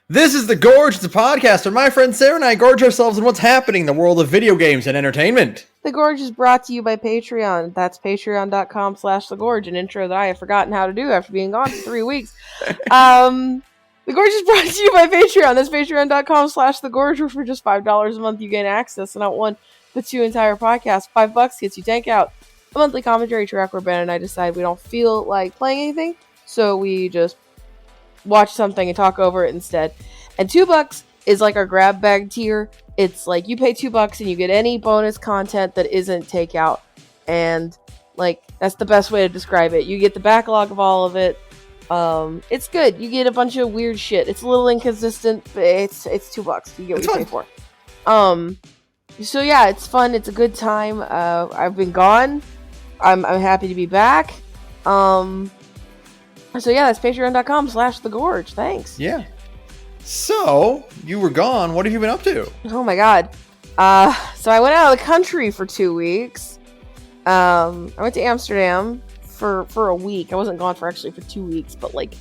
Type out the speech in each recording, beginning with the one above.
This is The Gorge. It's a podcast where my friend Sarah and I gorge ourselves in what's happening in the world of video games and entertainment. The Gorge is brought to you by Patreon. That's patreon.com/thegorge, an intro that I have forgotten how to do after being gone for 3 weeks. The Gorge is brought to you by Patreon. That's patreon.com/thegorge, where for just $5 a month you gain access to not one, but two entire podcasts. $5 gets you Tank Out, a monthly commentary track where Ben and I decide we don't feel like playing anything, so we just watch something and talk over it instead. And $2 is like our grab bag tier. It's like you pay $2 and you get any bonus content that isn't takeout. And like that's the best way to describe it. You get the backlog of all of it. It's good. You get a bunch of weird shit. It's a little inconsistent, but it's $2. You get what you pay for. So yeah, it's fun. It's a good time. I've been gone. I'm happy to be back. So yeah, that's patreon.com/thegorge. Thanks. Yeah. So, you were gone. What have you been up to? Oh my god. So I went out of the country for 2 weeks. I went to Amsterdam for a week. I wasn't gone for 2 weeks, but like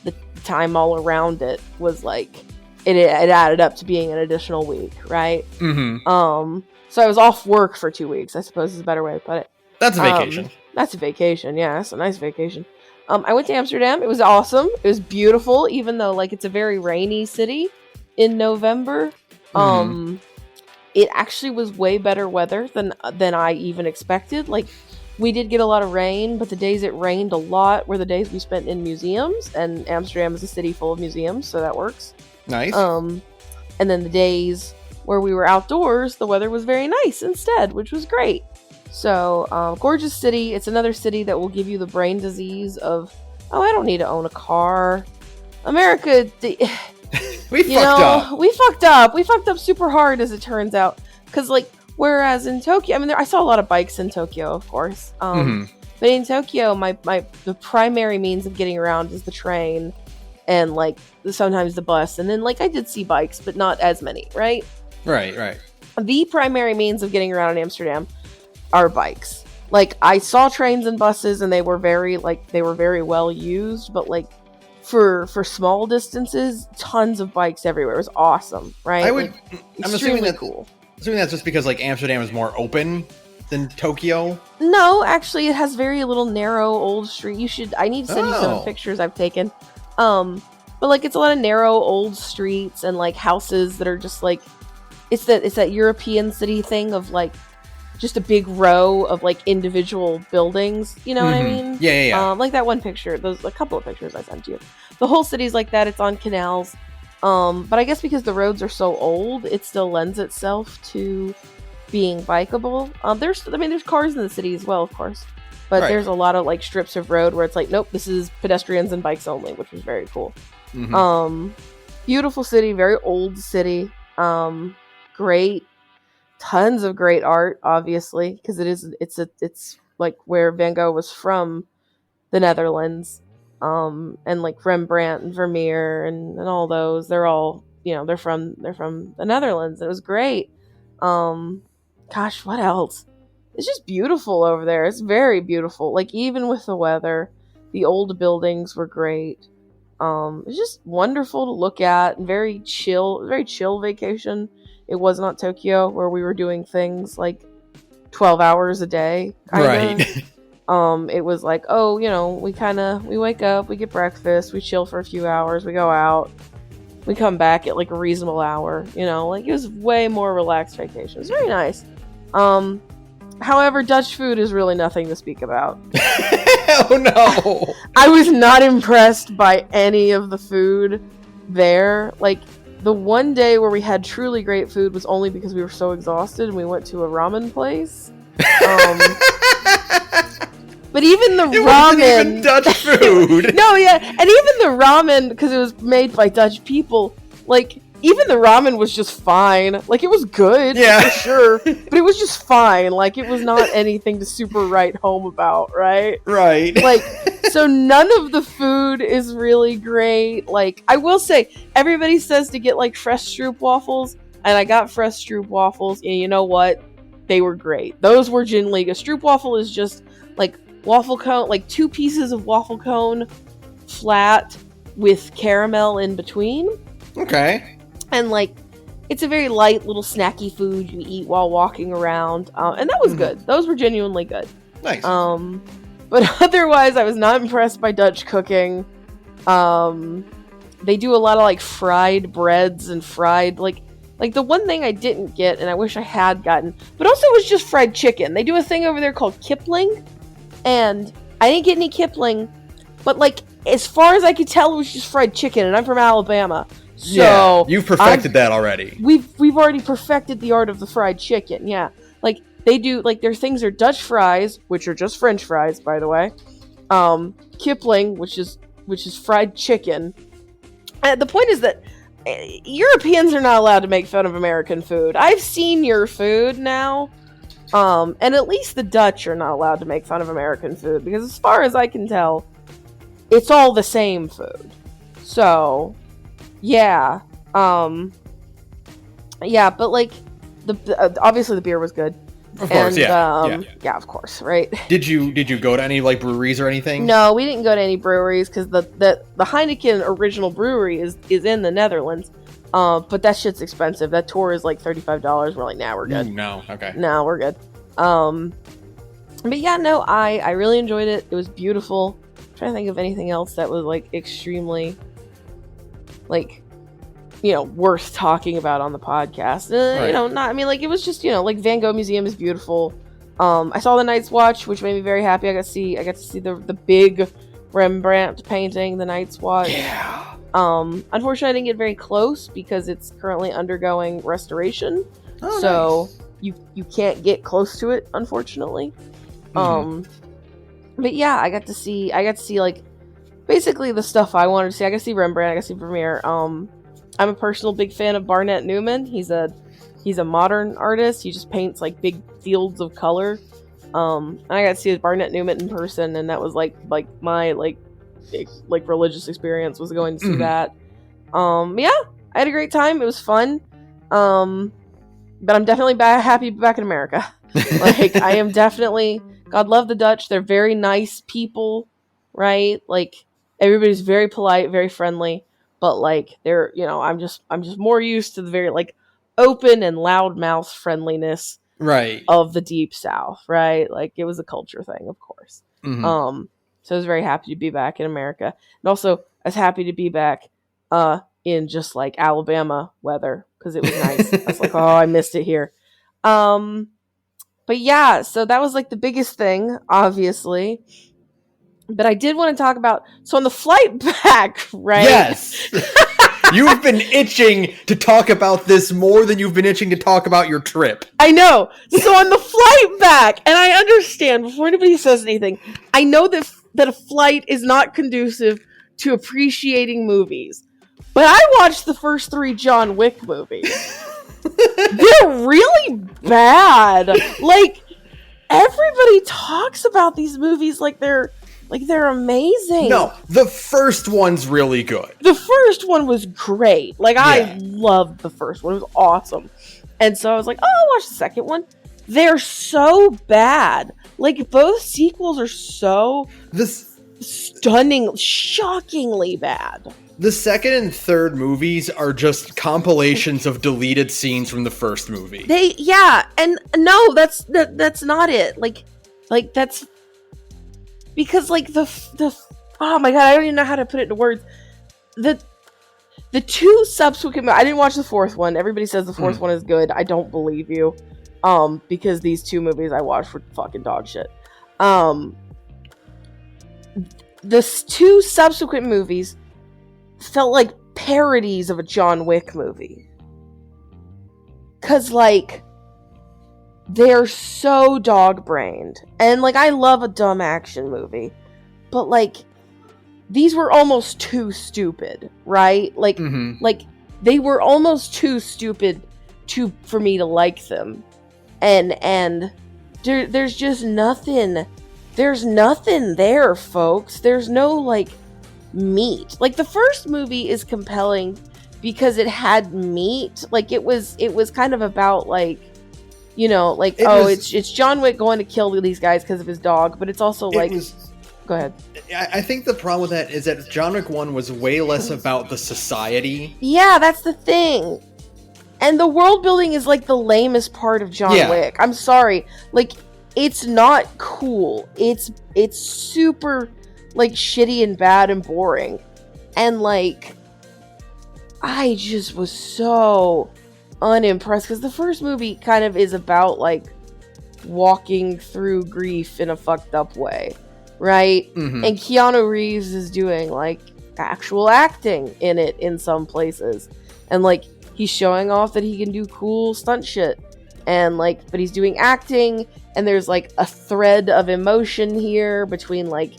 the time all around it was like it added up to being an additional week, right? Mm-hmm. So I was off work for 2 weeks, I suppose is a better way to put it. That's a vacation. That's a vacation, yeah. That's a nice vacation. I went to Amsterdam. It was awesome. It was beautiful, even though like it's a very rainy city in November. It actually was way better weather than I even expected. Like we did get a lot of rain, but the days it rained a lot were the days we spent in museums, and Amsterdam is a city full of museums, so that works. Nice. And then the days where we were outdoors, the weather was very nice instead, which was great. So, gorgeous city. It's another city that will give you the brain disease of, oh, I don't need to own a car. America, We fucked up. We fucked up super hard, as it turns out. Because, like, whereas in Tokyo, I mean, I saw a lot of bikes in Tokyo, of course. But in Tokyo, the primary means of getting around is the train and, like, sometimes the bus. And then, like, I did see bikes, but not as many, right? Right. The primary means of getting around in Amsterdam are bikes. Like I saw trains and buses and they were very well used, but like for small distances, tons of bikes everywhere. It was awesome, right? I'm assuming that's just because like Amsterdam is more open than Tokyo. No, actually it has very little narrow old street. I need to send you some pictures I've taken. But like it's a lot of narrow old streets and like houses that are just like it's that European city thing of like just a big row of like individual buildings, you know what I mean? Yeah. Like that one picture, a couple of pictures I sent you. The whole city's like that. It's on canals. But I guess because the roads are so old, it still lends itself to being bikeable. There's cars in the city as well, of course, but There's a lot of like strips of road where it's like, nope, this is pedestrians and bikes only, which was very cool. Beautiful city, very old city. Great. Tons of great art, obviously, because it's like where Van Gogh was from, the Netherlands, and like Rembrandt and Vermeer and all those. They're all they're from the Netherlands. It was great. Gosh, what else? It's just beautiful over there. It's very beautiful. Like even with the weather, the old buildings were great. It's just wonderful to look at and very chill vacation. It was not Tokyo where we were doing things like 12 hours a day. Kinda. Right. It was like, we wake up, we get breakfast, we chill for a few hours, we go out, we come back at like a reasonable hour, like it was way more relaxed vacation. It was very nice. However, Dutch food is really nothing to speak about. Oh no. I was not impressed by any of the food there. Like, the one day where we had truly great food was only because we were so exhausted and we went to a ramen place. But even the ramen... wasn't even Dutch food! No, yeah, and even the ramen, because it was made by Dutch people, like, even the ramen was just fine. Like, it was good, for sure, but it was just fine. Like, it was not anything to super write home about, right? Right. Like, so none of the food is really great. Like, I will say, everybody says to get, like, fresh stroop waffles, and I got fresh stroop waffles, and you know what? They were great. Those were genuinely... A stroop waffle is just, like, waffle cone, like, 2 pieces of waffle cone, flat, with caramel in between. Okay. And like, it's a very light little snacky food you eat while walking around, and that was good. Those were genuinely good. Nice. But otherwise, I was not impressed by Dutch cooking. They do a lot of like fried breads and fried like the one thing I didn't get, and I wish I had gotten, but also was just fried chicken. They do a thing over there called Kipling, and I didn't get any Kipling, but like as far as I could tell, it was just fried chicken, and I'm from Alabama. So yeah, you've perfected that already. We've already perfected the art of the fried chicken. Yeah, like they do. Like their things are Dutch fries, which are just French fries, by the way. Kipling, which is fried chicken. And the point is that Europeans are not allowed to make fun of American food. I've seen your food now, and at least the Dutch are not allowed to make fun of American food because, as far as I can tell, it's all the same food. So. Yeah, yeah, but like obviously the beer was good. Of course, yeah, of course, right? Did you go to any like breweries or anything? No, we didn't go to any breweries because the Heineken original brewery is in the Netherlands. But that shit's expensive. That tour is like $35. We're like, nah, we're good. No, okay. No, we're good. But yeah, no, I really enjoyed it. It was beautiful. I'm trying to think of anything else that was like extremely. Like, worth talking about on the podcast. Right. It was just, like Van Gogh Museum is beautiful. I saw the Night's Watch, which made me very happy. I got to see the big Rembrandt painting, the Night's Watch. Yeah. Unfortunately, I didn't get very close because it's currently undergoing restoration. Oh, so nice. you can't get close to it, unfortunately. But yeah, I got to see like basically the stuff I wanted to see. I got to see Rembrandt. I got to see Vermeer. I'm a personal big fan of Barnett Newman. He's a modern artist. He just paints like big fields of color. And I got to see Barnett Newman in person, and that was like my religious experience was going to see that. Yeah, I had a great time. It was fun. But I'm definitely happy to be back in America. Like I am definitely. God love the Dutch. They're very nice people, right? Like. Everybody's very polite, very friendly, but like they're, I'm just more used to the very like open and loudmouth friendliness, right, of the Deep South, right? Like it was a culture thing, of course. So I was very happy to be back in America, and also I was happy to be back in just like Alabama weather because it was nice. I was like, oh, I missed it here. But yeah, so that was like the biggest thing, obviously. But I did want to talk about, so on the flight back, right? Yes. You've been itching to talk about this more than you've been itching to talk about your trip. I know. So on the flight back, and I understand, before anybody says anything, I know that a flight is not conducive to appreciating movies. But I watched the first 3 John Wick movies. They're really bad. Like, everybody talks about these movies like they're amazing. No, the first one's really good. The first one was great. Like, I loved the first one. It was awesome. And so I was like, oh, I'll watch the second one. They're so bad. Like, both sequels are so shockingly bad. The second and third movies are just compilations of deleted scenes from the first movie. And no, that's not it. Like that's... Because, like, the oh my god, I don't even know how to put it into words. The 2 subsequent... I didn't watch the fourth one. Everybody says the fourth one is good. I don't believe you. Because these 2 movies I watched were fucking dog shit. The 2 subsequent movies felt like parodies of a John Wick movie. Because, like... They're so dog-brained. And, like, I love a dumb action movie. But, like, these were almost too stupid, right? Like, like they were almost too stupid for me to like them. And there's just nothing. There's nothing there, folks. There's no, like, meat. Like, the first movie is compelling because it had meat. Like, it was kind of about, like, it's John Wick going to kill these guys because of his dog, but it's also like Go ahead. I think the problem with that is that John Wick 1 was way less about the society. Yeah, that's the thing. And the world building is like the lamest part of John Wick. I'm sorry. Like, it's not cool. It's super, like, shitty and bad and boring. And, like, I just was so unimpressed. Because the first movie kind of is about, like, walking through grief in a fucked up way. Right? Mm-hmm. And Keanu Reeves is doing, like, actual acting in it in some places. And, like, he's showing off that he can do cool stunt shit. And, like, but he's doing acting, and there's, like, a thread of emotion here between, like,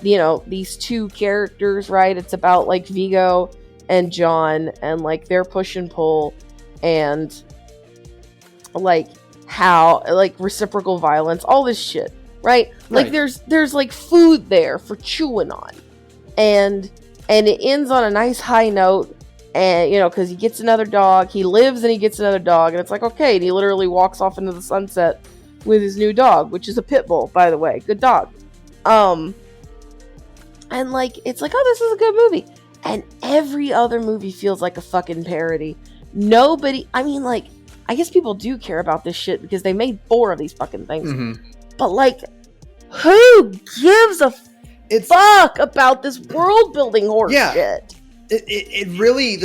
you know, these two characters, right? It's about, like, Viggo and John, and, like, their push and pull, and, like, how, like, reciprocal violence, all this shit, right? Like, there's, like, food there for chewing on. And it ends on a nice high note. And, you know, because he gets another dog. He lives and he gets another dog. And it's like, okay. And he literally walks off into the sunset with his new dog, which is a pit bull, by the way. Good dog. And, like, it's like, oh, this is a good movie. And every other movie feels like a fucking parody. Nobody, I mean, like, I guess people do care about this shit because they made 4 of these fucking things. Mm-hmm. But, like, who gives a fuck about this world building horse shit? It really,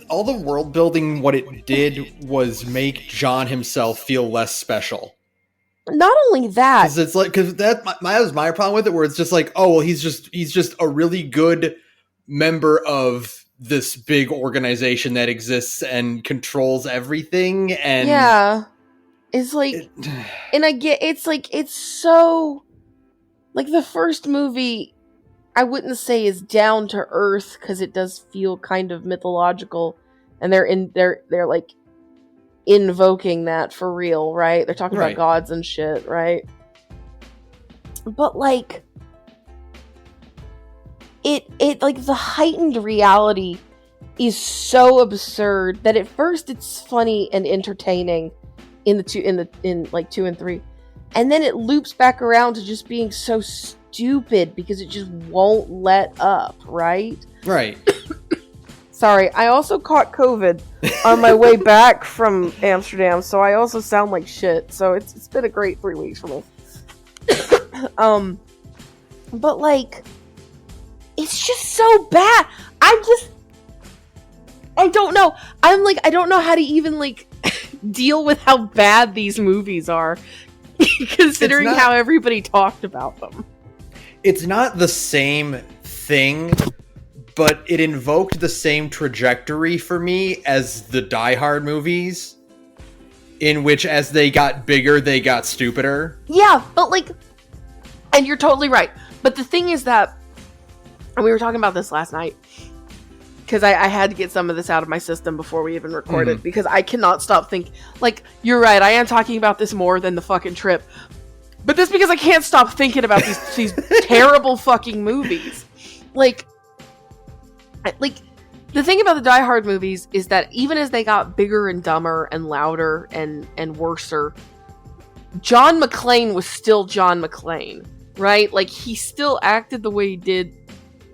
all the world building, what it did was make John himself feel less special. Not only that, because that was my problem with it, where it's just like, oh well, he's just a really good member of this big organization that exists and controls everything, and yeah, it's like, and I get it's like it's so like the first movie. I wouldn't say is down to earth because it does feel kind of mythological, and they're like invoking that for real, right? They're talking about gods and shit, right? But like it like the heightened reality is so absurd that at first it's funny and entertaining in like 2 and 3, and then it loops back around to just being so stupid because it just won't let up, right? Right. Sorry, I also caught COVID on my way back from Amsterdam, so I also sound like shit. So it's been a great 3 weeks for me. But like, it's just so bad. I don't know. I'm like, I don't know how to even like deal with how bad these movies are, considering how everybody talked about them. It's not the same thing, but it invoked the same trajectory for me as the Die Hard movies, in which as they got bigger, they got stupider. Yeah, but like, and you're totally right. But the thing is that, and we were talking about this last night, because I had to get some of this out of my system before we even recorded, because I cannot stop thinking, like, you're right, I am talking about this more than the fucking trip. But that's because I can't stop thinking about these terrible fucking movies. Like, the thing about the Die Hard movies is that even as they got bigger and dumber and louder and worser, John McClane was still John McClane, right? Like, he still acted the way he did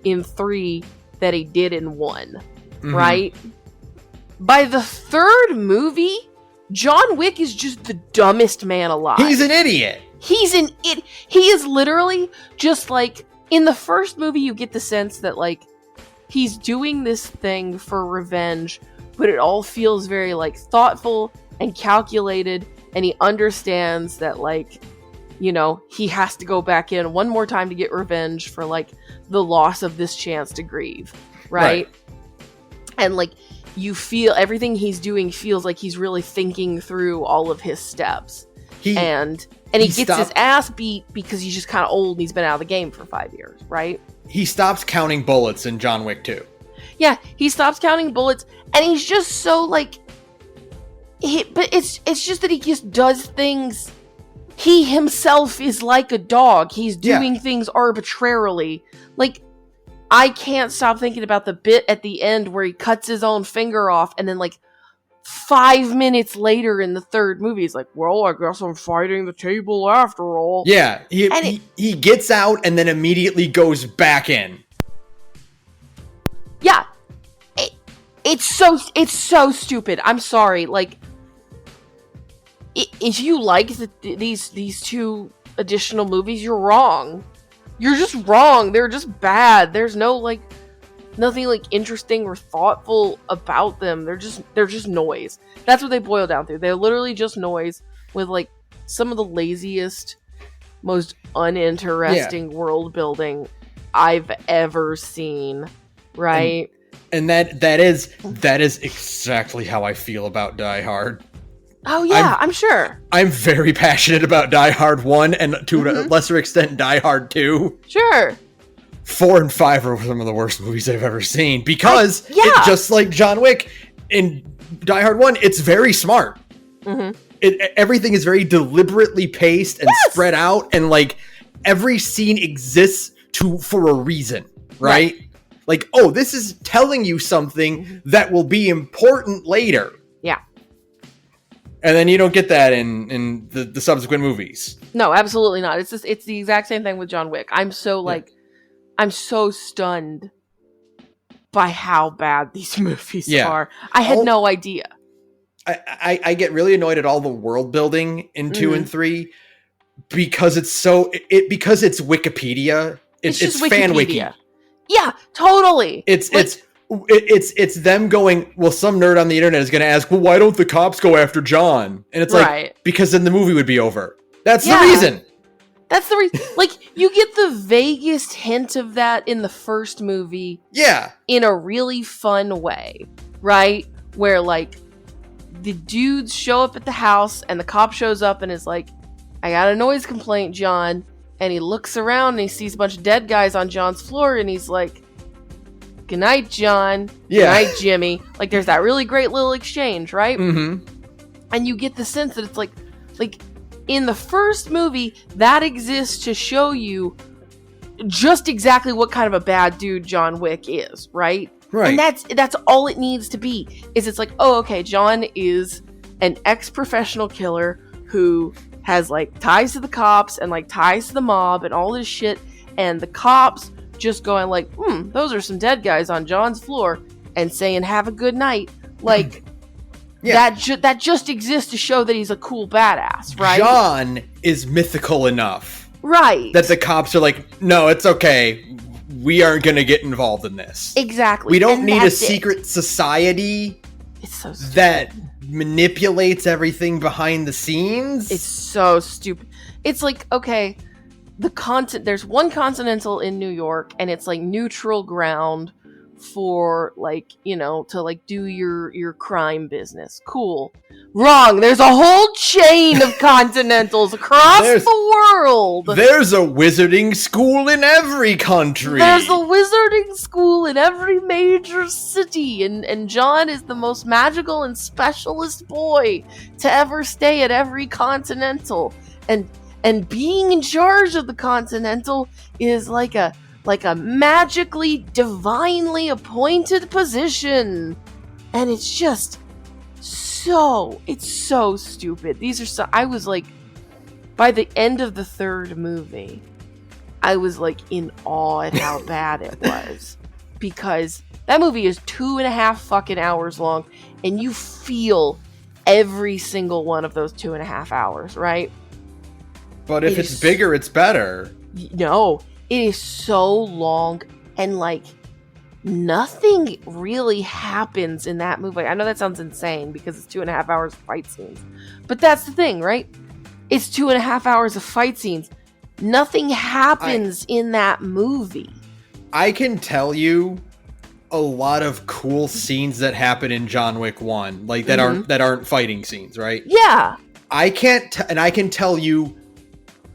in 3 that he did in 1, right? By the 3rd movie, John Wick is just the dumbest man alive. He's an idiot. He is literally just like, in the first movie you get the sense that like he's doing this thing for revenge, but it all feels very like thoughtful and calculated, and he understands that like, you know, he has to go back in one more time to get revenge for like the loss of this chance to grieve, right? And like, you feel everything he's doing feels like he's really thinking through all of his steps. And he gets his ass beat because he's just kind of old and he's been out of the game for 5 years, right? He stops counting bullets in John Wick 2. Yeah, he stops counting bullets, and he's just so like, but it's just that he just does things. He himself is like a dog. He's doing things arbitrarily. Like, I can't stop thinking about the bit at the end where he cuts his own finger off and then like 5 minutes later in the third movie, he's like, well, I guess I'm fighting the table after all. Yeah, he gets out and then immediately goes back in. Yeah. It's so stupid. I'm sorry. Like, if you like these two additional movies, you're wrong. You're just wrong. They're just bad. There's no, like, nothing, like, interesting or thoughtful about them. They're just noise. That's what they boil down to. They're literally just noise with, like, some of the laziest, most uninteresting world building I've ever seen. Right? And that is exactly how I feel about Die Hard. Oh yeah, I'm sure. I'm very passionate about Die Hard 1 and to a lesser extent Die Hard 2. Sure. 4 and 5 are some of the worst movies I've ever seen because it's just like John Wick in Die Hard 1, it's very smart. Everything is very deliberately paced and spread out, and like every scene exists for a reason, right? Like, oh, this is telling you something that will be important later. Yeah. And then you don't get that in the subsequent movies. No, absolutely not. It's the exact same thing with John Wick. I'm so I'm so stunned by how bad these movies are. I had no idea. I get really annoyed at all the world building in 2 and 3 because it's because it's Wikipedia. It's fan wiki. Yeah, totally. It's them going, well, some nerd on the internet is going to ask, well, why don't the cops go after John? And it's like, because then the movie would be over. That's the reason. That's the reason. Like, you get the vaguest hint of that in the first movie. Yeah. In a really fun way, right? Where, like, the dudes show up at the house and the cop shows up and is like, I got a noise complaint, John. And he looks around and he sees a bunch of dead guys on John's floor and he's like, good night, John. Good night, Jimmy. Like, there's that really great little exchange, right? Mm-hmm. And you get the sense that it's like in the first movie, that exists to show you just exactly what kind of a bad dude John Wick is, right? Right. And that's all it needs to be. Is it's like, oh, okay, John is an ex-professional killer who has, like, ties to the cops and, like, ties to the mob and all this shit, and the cops just going like, those are some dead guys on John's floor, and saying have a good night. Like, that just exists to show that he's a cool badass, right? John is mythical enough. Right. That the cops are like, no, it's okay. We aren't going to get involved in this. Exactly. We don't need a secret society that manipulates everything behind the scenes. It's so stupid. It's like, okay, there's one Continental in New York, and it's like neutral ground for, like, you know, to, like, do your crime business. Cool. Wrong. There's a whole chain of Continentals across the world. There's a wizarding school in every country. There's a wizarding school in every major city, and John is the most magical and specialist boy to ever stay at every Continental. And being in charge of the Continental is like a magically, divinely appointed position. And it's just it's so stupid. I was like, by the end of the third movie, I was like in awe at how bad it was. Because that movie is 2.5 fucking hours long, and you feel every single one of those 2.5 hours, right? But if it's bigger, it's better. No, it is so long, and like nothing really happens in that movie. I know that sounds insane because it's 2.5 hours of fight scenes, but that's the thing, right? It's 2.5 hours of fight scenes. Nothing happens in that movie. I can tell you a lot of cool scenes that happen in John Wick 1, like that aren't fighting scenes, right? Yeah. I can tell you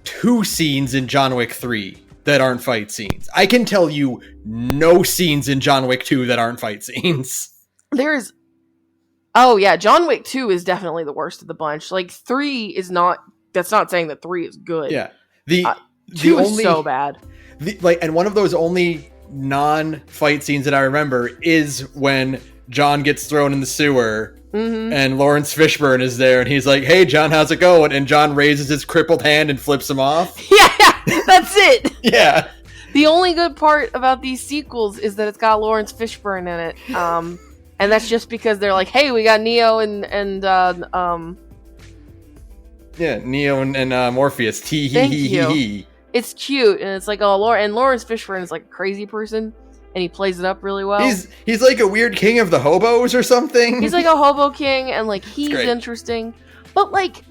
2 scenes in John Wick 3 that aren't fight scenes. I can tell you no scenes in John Wick 2 that aren't fight scenes. Oh yeah, John Wick 2 is definitely the worst of the bunch. Like 3 is not, that's not saying that 3 is good. Yeah. 2 is so bad. And one of those only non-fight scenes that I remember is when John gets thrown in the sewer And Lawrence Fishburne is there, and he's like, "Hey, John, how's it going?" And John raises his crippled hand and flips him off. Yeah, that's it. Yeah. The only good part about these sequels is that it's got Lawrence Fishburne in it. And that's just because they're like, hey, we got Neo and Yeah, Neo and Morpheus. Thank you. It's cute, and it's like, oh, Lawrence Fishburne is like a crazy person, and he plays it up really well. He's like a weird king of the hobos or something. He's like a hobo king, and like he's interesting. But like,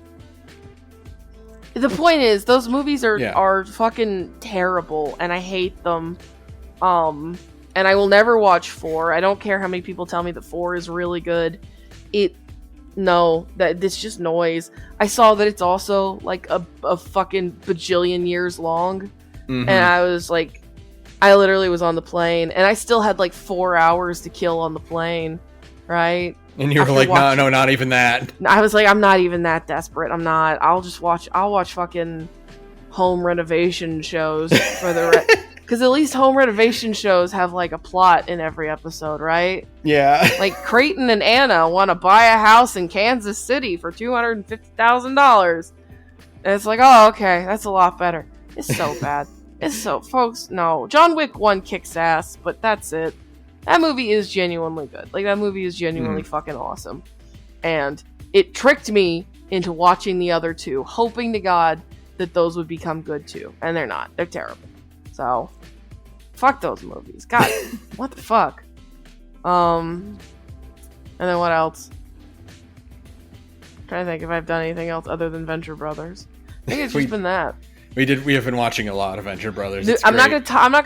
the point is, those movies are fucking terrible, and I hate them. And I will never watch 4. I don't care how many people tell me that 4 is really good. It's just noise. I saw that it's also like a fucking bajillion years long. And I was like, I literally was on the plane, and I still had like 4 hours to kill on the plane, right? And you were like, no, not even that. I was like, I'm not even that desperate. I'm not. I'll watch fucking home renovation shows for the because at least home renovation shows have like a plot in every episode, right? Yeah. Like Creighton and Anna want to buy a house in Kansas City for $250,000. And it's like, oh, okay, that's a lot better. It's so bad. Folks, no. John Wick 1 kicks ass, but that's it. That movie is genuinely good. Like, that movie is genuinely fucking awesome. And it tricked me into watching the other 2, hoping to God that those would become good too. And they're not. They're terrible. So, fuck those movies. God, what the fuck? And then what else? I'm trying to think if I've done anything else other than Venture Brothers. I think it's just been that. We have been watching a lot of Venture Brothers. I'm not gonna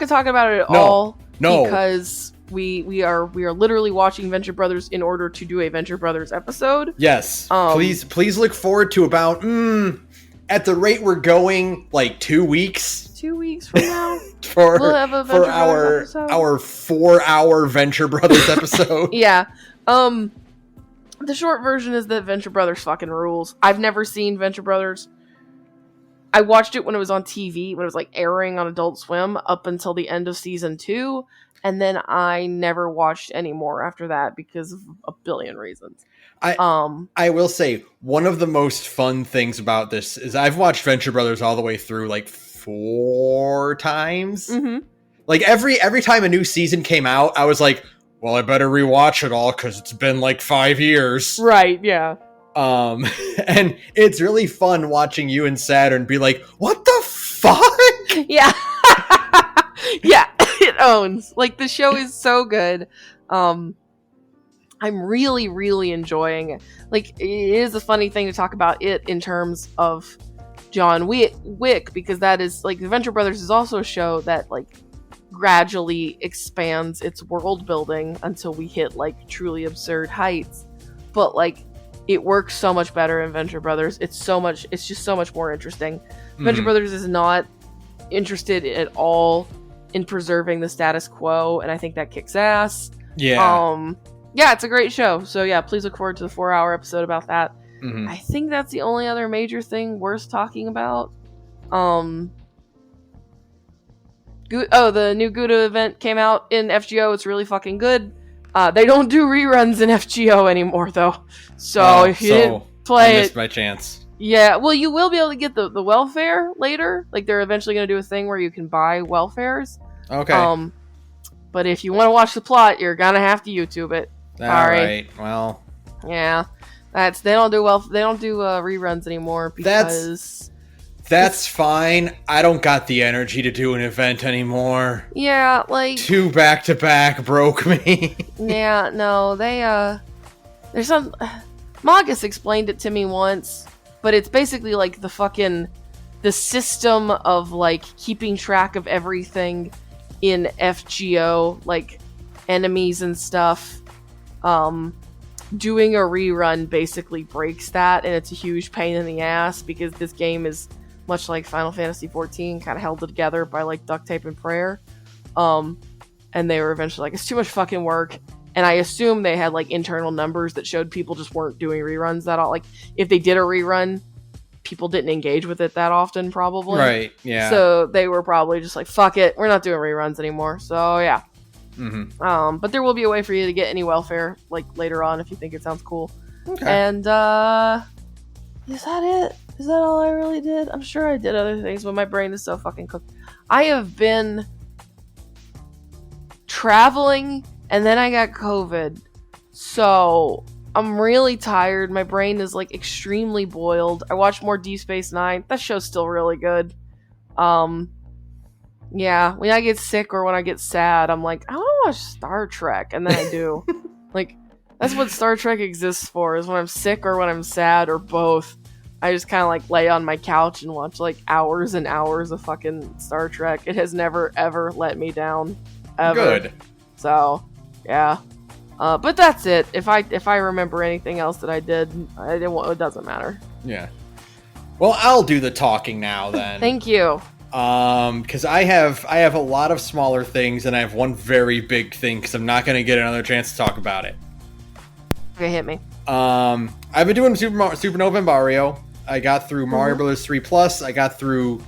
talk about it at all. No, because we are literally watching Venture Brothers in order to do a Venture Brothers episode. Yes. Please look forward to about at the rate we're going, like 2 weeks. 2 weeks from now, we'll have a Venture Brothers episode. Our 4-hour Venture Brothers episode. Yeah. The short version is that Venture Brothers fucking rules. I've never seen Venture Brothers. I watched it when it was on TV, when it was like airing on Adult Swim up until the end of season 2, and then I never watched any more after that because of a billion reasons. I will say one of the most fun things about this is I've watched Venture Brothers all the way through like 4 times. Like every time a new season came out, I was like, well, I better rewatch it all because it's been like 5 years. Right, yeah. And it's really fun watching you and Saturn be like, what the fuck? Yeah. Yeah, it owns. Like, the show is so good. I'm really, really enjoying it. Like, it is a funny thing to talk about it in terms of John Wick, because that is, like, The Venture Brothers is also a show that, like, gradually expands its world building until we hit, like, truly absurd heights. But, like, it works so much better in Venture Brothers. It's just so much more interesting. Venture Brothers is not interested at all in preserving the status quo, and I think that kicks ass. Yeah. Yeah, it's a great show. So yeah, please look forward to the 4-hour episode about that. I think that's the only other major thing worth talking about. The new Gouda event came out in FGO. It's really fucking good. They don't do reruns in FGO anymore, though. So if you didn't play I missed my chance. Yeah, well, you will be able to get the welfare later. Like, they're eventually going to do a thing where you can buy welfares. Okay. But if you want to watch the plot, you're going to have to YouTube it. Sorry. All right. Well. Yeah. They don't do reruns anymore because that's fine. I don't got the energy to do an event anymore. Yeah, like 2 back-to-back broke me. Yeah, no, there's some Magus explained it to me once, but it's basically like the system of like keeping track of everything in FGO, like enemies and stuff. Doing a rerun basically breaks that, and it's a huge pain in the ass because this game is much like Final Fantasy XIV, kind of held together by like duct tape and prayer. And they were eventually like, it's too much fucking work. And I assume they had like internal numbers that showed people just weren't doing reruns that all. Like, if they did a rerun, people didn't engage with it that often, probably. Right, yeah. So they were probably just like, fuck it, we're not doing reruns anymore. So yeah. But there will be a way for you to get any welfare like later on if you think it sounds cool. Okay. And is that it? Is that all I really did? I'm sure I did other things, but my brain is so fucking cooked. I have been traveling, and then I got COVID. So I'm really tired. My brain is like extremely boiled. I watched more Deep Space Nine. That show's still really good. Yeah, when I get sick or when I get sad, I'm like, I want to watch Star Trek, and then I do. Like, that's what Star Trek exists for, is when I'm sick or when I'm sad or both. I just kind of like lay on my couch and watch like hours and hours of fucking Star Trek. It has never ever let me down, ever. Good. So, yeah. But that's it. If I remember anything else that I did, it doesn't matter. Yeah. Well, I'll do the talking now then. Thank you. Because I have a lot of smaller things, and I have one very big thing, because I'm not going to get another chance to talk about it. Okay, hit me. I've been doing Supernova and Mario. I got through Mario Bros. 3 Plus. I got through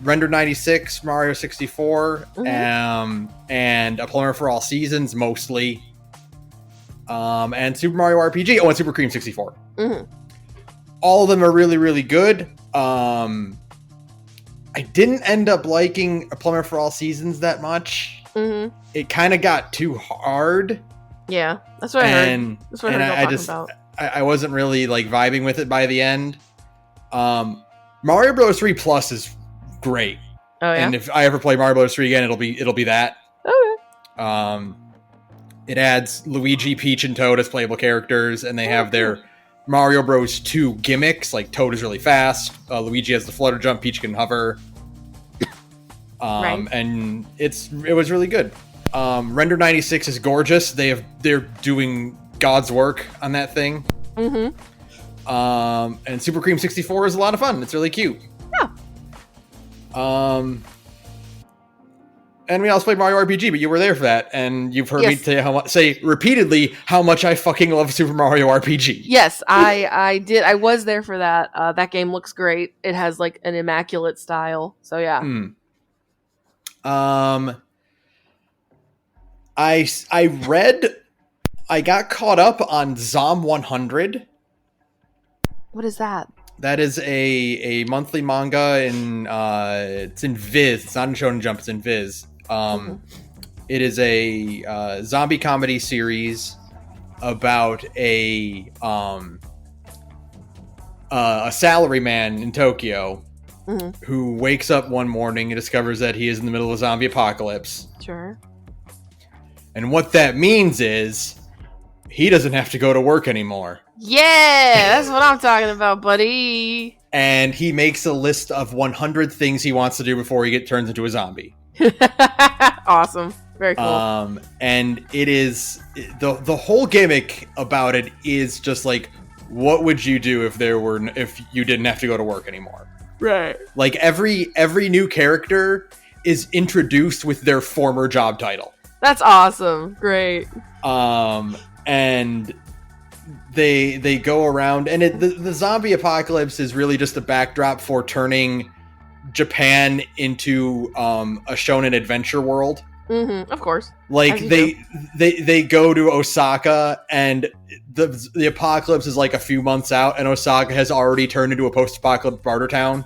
Render 96, Mario 64, and A Plumber for All Seasons, mostly. And Super Mario RPG. Oh, and Super Cream 64. All of them are really, really good. I didn't end up liking A Plumber for All Seasons that much. It kind of got too hard. Yeah, that's what I heard. That's what I heard about. I wasn't really like vibing with it by the end. Mario Bros. 3 Plus is great. Oh yeah. And if I ever play Mario Bros. 3 again, it'll be that. Okay. It adds Luigi, Peach, and Toad as playable characters, and they have their Mario Bros. 2 gimmicks. Like Toad is really fast, Luigi has the flutter jump, Peach can hover. Right. And it was really good. Render 96 is gorgeous. They're doing God's work on that thing. And Super Cream 64 is a lot of fun. It's really cute. Yeah. And we also played Mario RPG, but you were there for that, and you've heard me say repeatedly how much I fucking love Super Mario RPG. Yes, I did. I was there for that. That game looks great. It has like an immaculate style. So yeah. I got caught up on Zom 100. What is that? That is a monthly manga it's in Viz. It's not in Shonen Jump, it's in Viz. It is a zombie comedy series about a salaryman in Tokyo who wakes up one morning and discovers that he is in the middle of a zombie apocalypse. Sure. And what that means is he doesn't have to go to work anymore. Yeah, that's what I'm talking about, buddy. And he makes a list of 100 things he wants to do before he turns into a zombie. Awesome. Very cool. And it is the whole gimmick about it is just like, what would you do if you didn't have to go to work anymore? Right. Like every new character is introduced with their former job title. That's awesome. Great. And they go around, and the zombie apocalypse is really just a backdrop for turning Japan into a shonen adventure world. Of course. Like they go to Osaka, and the apocalypse is like a few months out, and Osaka has already turned into a post-apocalyptic barter town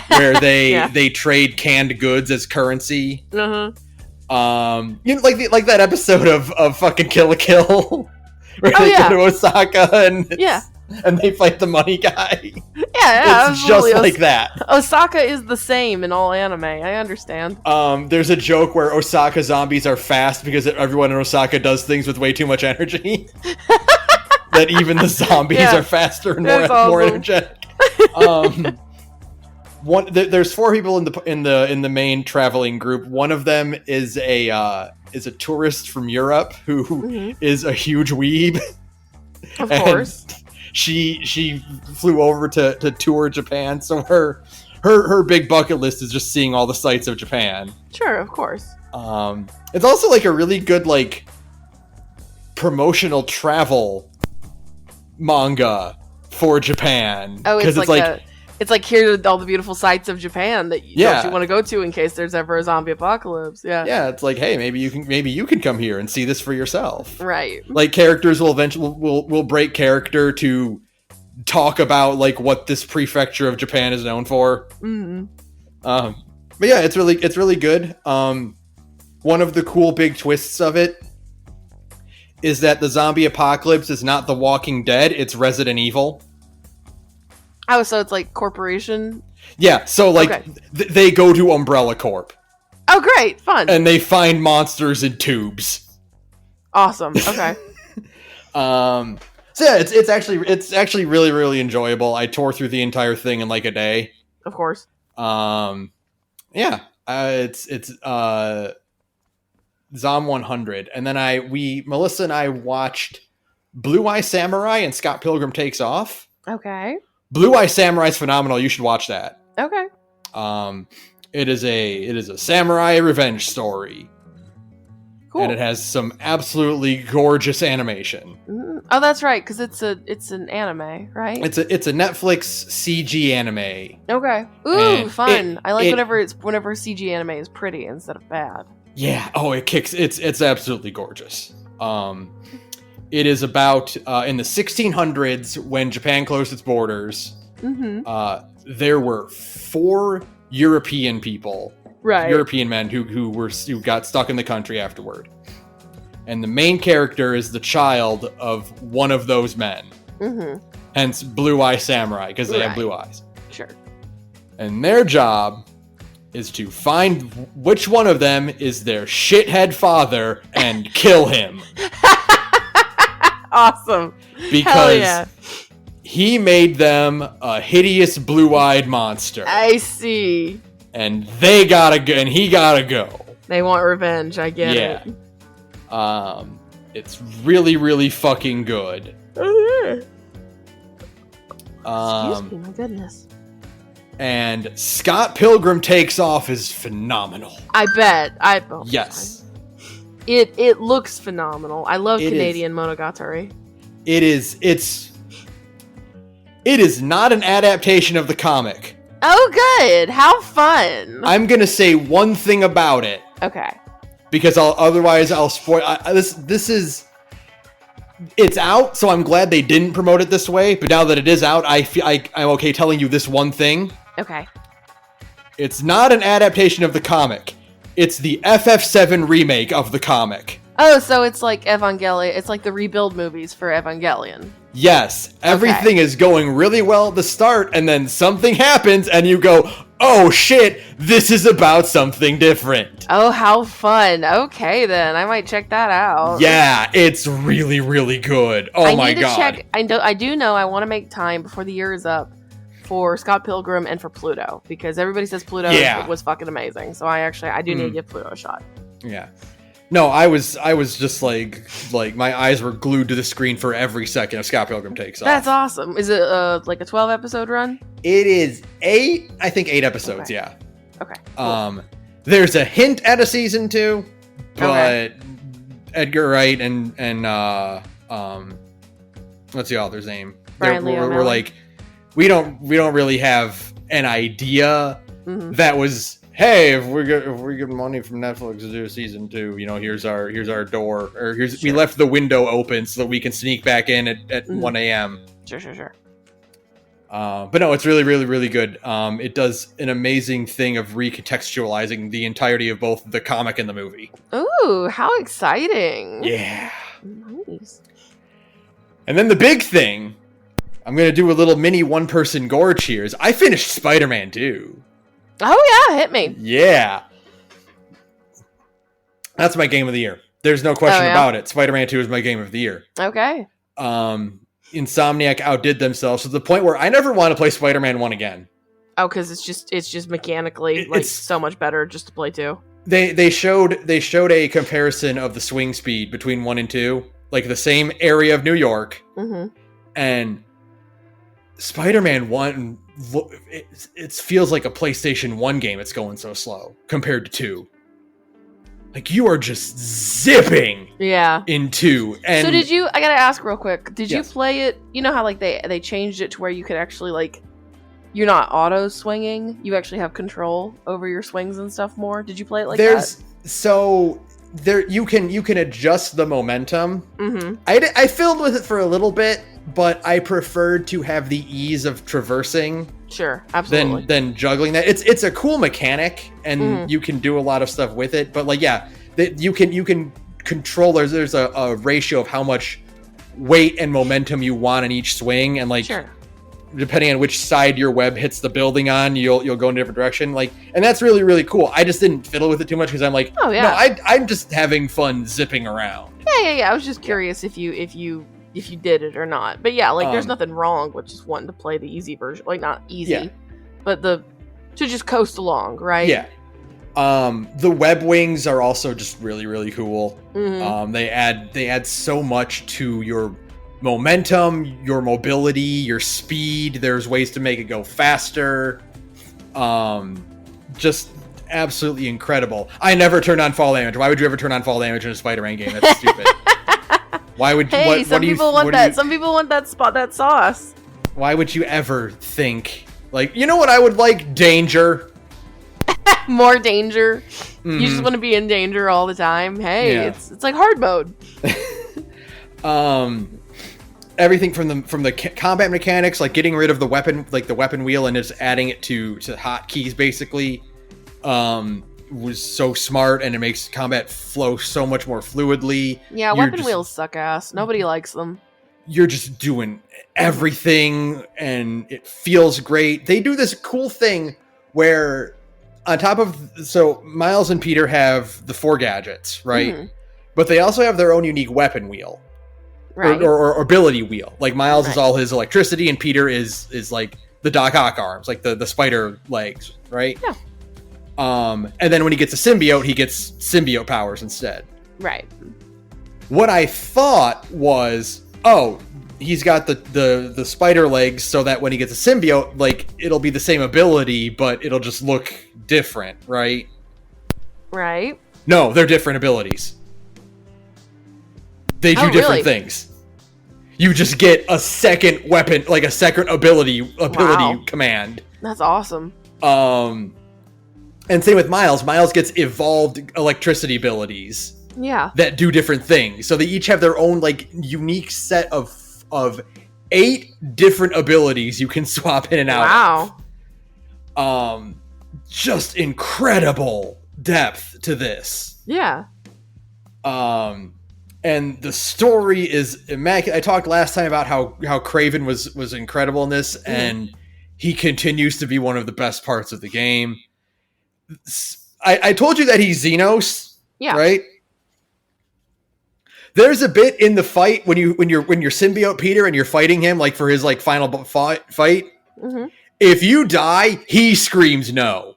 where they trade canned goods as currency. You know, like that episode of fucking Kill la Kill where they go to Osaka and they fight the money guy. Yeah, it's just like that. Osaka is the same in all anime. I understand. There's a joke where Osaka zombies are fast because everyone in Osaka does things with way too much energy. That even the zombies are faster and more energetic. There's 4 people in the main traveling group. One of them is a tourist from Europe who is a huge weeb. Of course. She flew over to tour Japan, so her big bucket list is just seeing all the sights of Japan. Sure, of course. It's also like a really good like promotional travel manga for Japan. Oh, it's like It's like, here are all the beautiful sights of Japan that you want to go to in case there's ever a zombie apocalypse. Yeah, it's like, hey, maybe you can come here and see this for yourself. Right. Like, characters will eventually will break character to talk about like what this prefecture of Japan is known for. Mm-hmm. But yeah, it's really good. One of the cool big twists of it is that the zombie apocalypse is not The Walking Dead, it's Resident Evil. Oh, so it's like Corporation? Yeah, so like they go to Umbrella Corp. Oh, great, fun. And they find monsters in tubes. Awesome. Okay. So yeah, it's actually really, really enjoyable. I tore through the entire thing in like a day. Of course. Yeah, it's Zom 100, and then Melissa and I watched Blue Eye Samurai and Scott Pilgrim Takes Off. Okay. Blue Eye Samurai is phenomenal. You should watch that. Okay. It is a samurai revenge story. Cool. And it has some absolutely gorgeous animation. Oh, that's right, because it's an anime, right? It's a Netflix CG anime. Okay. Ooh, and fun. I like whenever CG anime is pretty instead of bad. Yeah. Oh, it kicks. It's absolutely gorgeous. It is about in the 1600s when Japan closed its borders. Mm-hmm. There were 4 European people, European men who got stuck in the country afterward, and the main character is the child of one of those men. Mm-hmm. Hence, Blue Eye Samurai, because they have blue eyes. Sure. And their job is to find which one of them is their shithead father and kill him. Awesome. Because he made them a hideous blue-eyed monster. I see. And they gotta go, and he gotta go. They want revenge, I get it. It's really, really fucking good. Excuse me, my goodness. And Scott Pilgrim Takes Off is phenomenal. I bet. Yes. It looks phenomenal. I love Canadian Monogatari. It is not an adaptation of the comic. Oh, good. How fun. I'm going to say one thing about it. Okay. Because otherwise I'll spoil. It's out, so I'm glad they didn't promote it this way. But now that it is out, I'm okay telling you this one thing. Okay. It's not an adaptation of the comic. It's the FF7 remake of the comic. Oh, so it's like Evangelion. It's like the rebuild movies for Evangelion. Yes. Everything is going really well at the start, and then something happens, and you go, oh shit, this is about something different. Oh, how fun. Okay, then. I might check that out. Yeah, it's really, really good. Oh my god. I do know I want to make time before the year is up for Scott Pilgrim and for Pluto, because everybody says Pluto was fucking amazing. So I do need to give Pluto a shot. Yeah. No, I was just like my eyes were glued to the screen for every second of Scott Pilgrim Takes Off. That's awesome. Is it like a 12 episode run? It is 8 episodes, okay. Yeah. Okay. Cool. There's a hint at a season 2, but Edgar Wright and what's the author's name? We're like, we don't really have an idea that was, hey, if we get money from Netflix to do season 2, here's our door, or we left the window open so that we can sneak back in at 1 a.m. Sure. But no, it's really, really, really good. It does an amazing thing of recontextualizing the entirety of both the comic and the movie. Ooh, how exciting. Yeah. Nice. And then the big thing, I'm going to do a little mini one-person gorge here, is I finished Spider-Man 2. Oh, yeah, hit me. Yeah. That's my game of the year. There's no question about it. Spider-Man 2 is my game of the year. Okay. Insomniac outdid themselves to the point where I never want to play Spider-Man 1 again. Oh, because it's just mechanically it's so much better just to play 2. They showed a comparison of the swing speed between 1 and 2, like the same area of New York, and Spider-Man 1, it feels like a PlayStation 1 game. It's going so slow compared to 2. Like, you are just zipping in 2. And so I gotta ask real quick, did you play it? You know how like they changed it to where you could actually like you're not auto swinging. You actually have control over your swings and stuff more. Did you play it like that? that? There you can adjust the momentum. Mm-hmm. I fiddled with it for a little bit, but I preferred to have the ease of traversing. Sure, absolutely. Than juggling that. It's a cool mechanic, and you can do a lot of stuff with it. But like, yeah, you can control. There's a ratio of how much weight and momentum you want in each swing, and like. Sure. Depending on which side your web hits the building on, you'll go in a different direction. Like, and that's really, really cool. I just didn't fiddle with it too much because I'm like, no, I'm just having fun zipping around. Yeah. I was just curious if you did it or not. But yeah, like there's nothing wrong with just wanting to play the easy version. Like not easy, but to just coast along, right? Yeah. The web wings are also just really, really cool. Mm-hmm. They add so much to your momentum, your mobility, your speed. There's ways to make it go faster. Just absolutely incredible. I never turned on fall damage. Why would you ever turn on fall damage in a Spider-Man game? That's stupid. Why would you? Hey, some people want that. Some people want that sauce. Why would you ever think like, you know what I would like? Danger. More danger. Mm-hmm. You just want to be in danger all the time. Hey, it's like hard mode. Everything from the combat mechanics, like getting rid of the weapon, like the weapon wheel, and just adding it to hotkeys, basically, was so smart, and it makes combat flow so much more fluidly. Yeah, weapon wheels suck ass. Nobody likes them. You're just doing everything, and it feels great. They do this cool thing where, on top of, so Miles and Peter have the 4 gadgets, right? Mm-hmm. But they also have their own unique weapon wheel. Right. Or ability wheel. Like Miles is all his electricity, and Peter is like the Doc Ock arms, like the spider legs, right? Yeah. And then when he gets a symbiote, he gets symbiote powers instead. Right. What I thought was, he's got the spider legs, so that when he gets a symbiote, like it'll be the same ability, but it'll just look different, right? Right. No, they're different abilities. They do different things. You just get a second weapon, like a second ability command. That's awesome. And same with Miles. Miles gets evolved electricity abilities. Yeah. That do different things. So they each have their own like unique set of 8 different abilities you can swap in and out. Wow. Just incredible depth to this. Yeah. And the story is immaculate. I talked last time about how Kraven was incredible in this, and he continues to be one of the best parts of the game. I told you that he's Xenos, right? There's a bit in the fight when you're symbiote Peter and you're fighting him like for his like final fight. Mm-hmm. If you die, he screams no.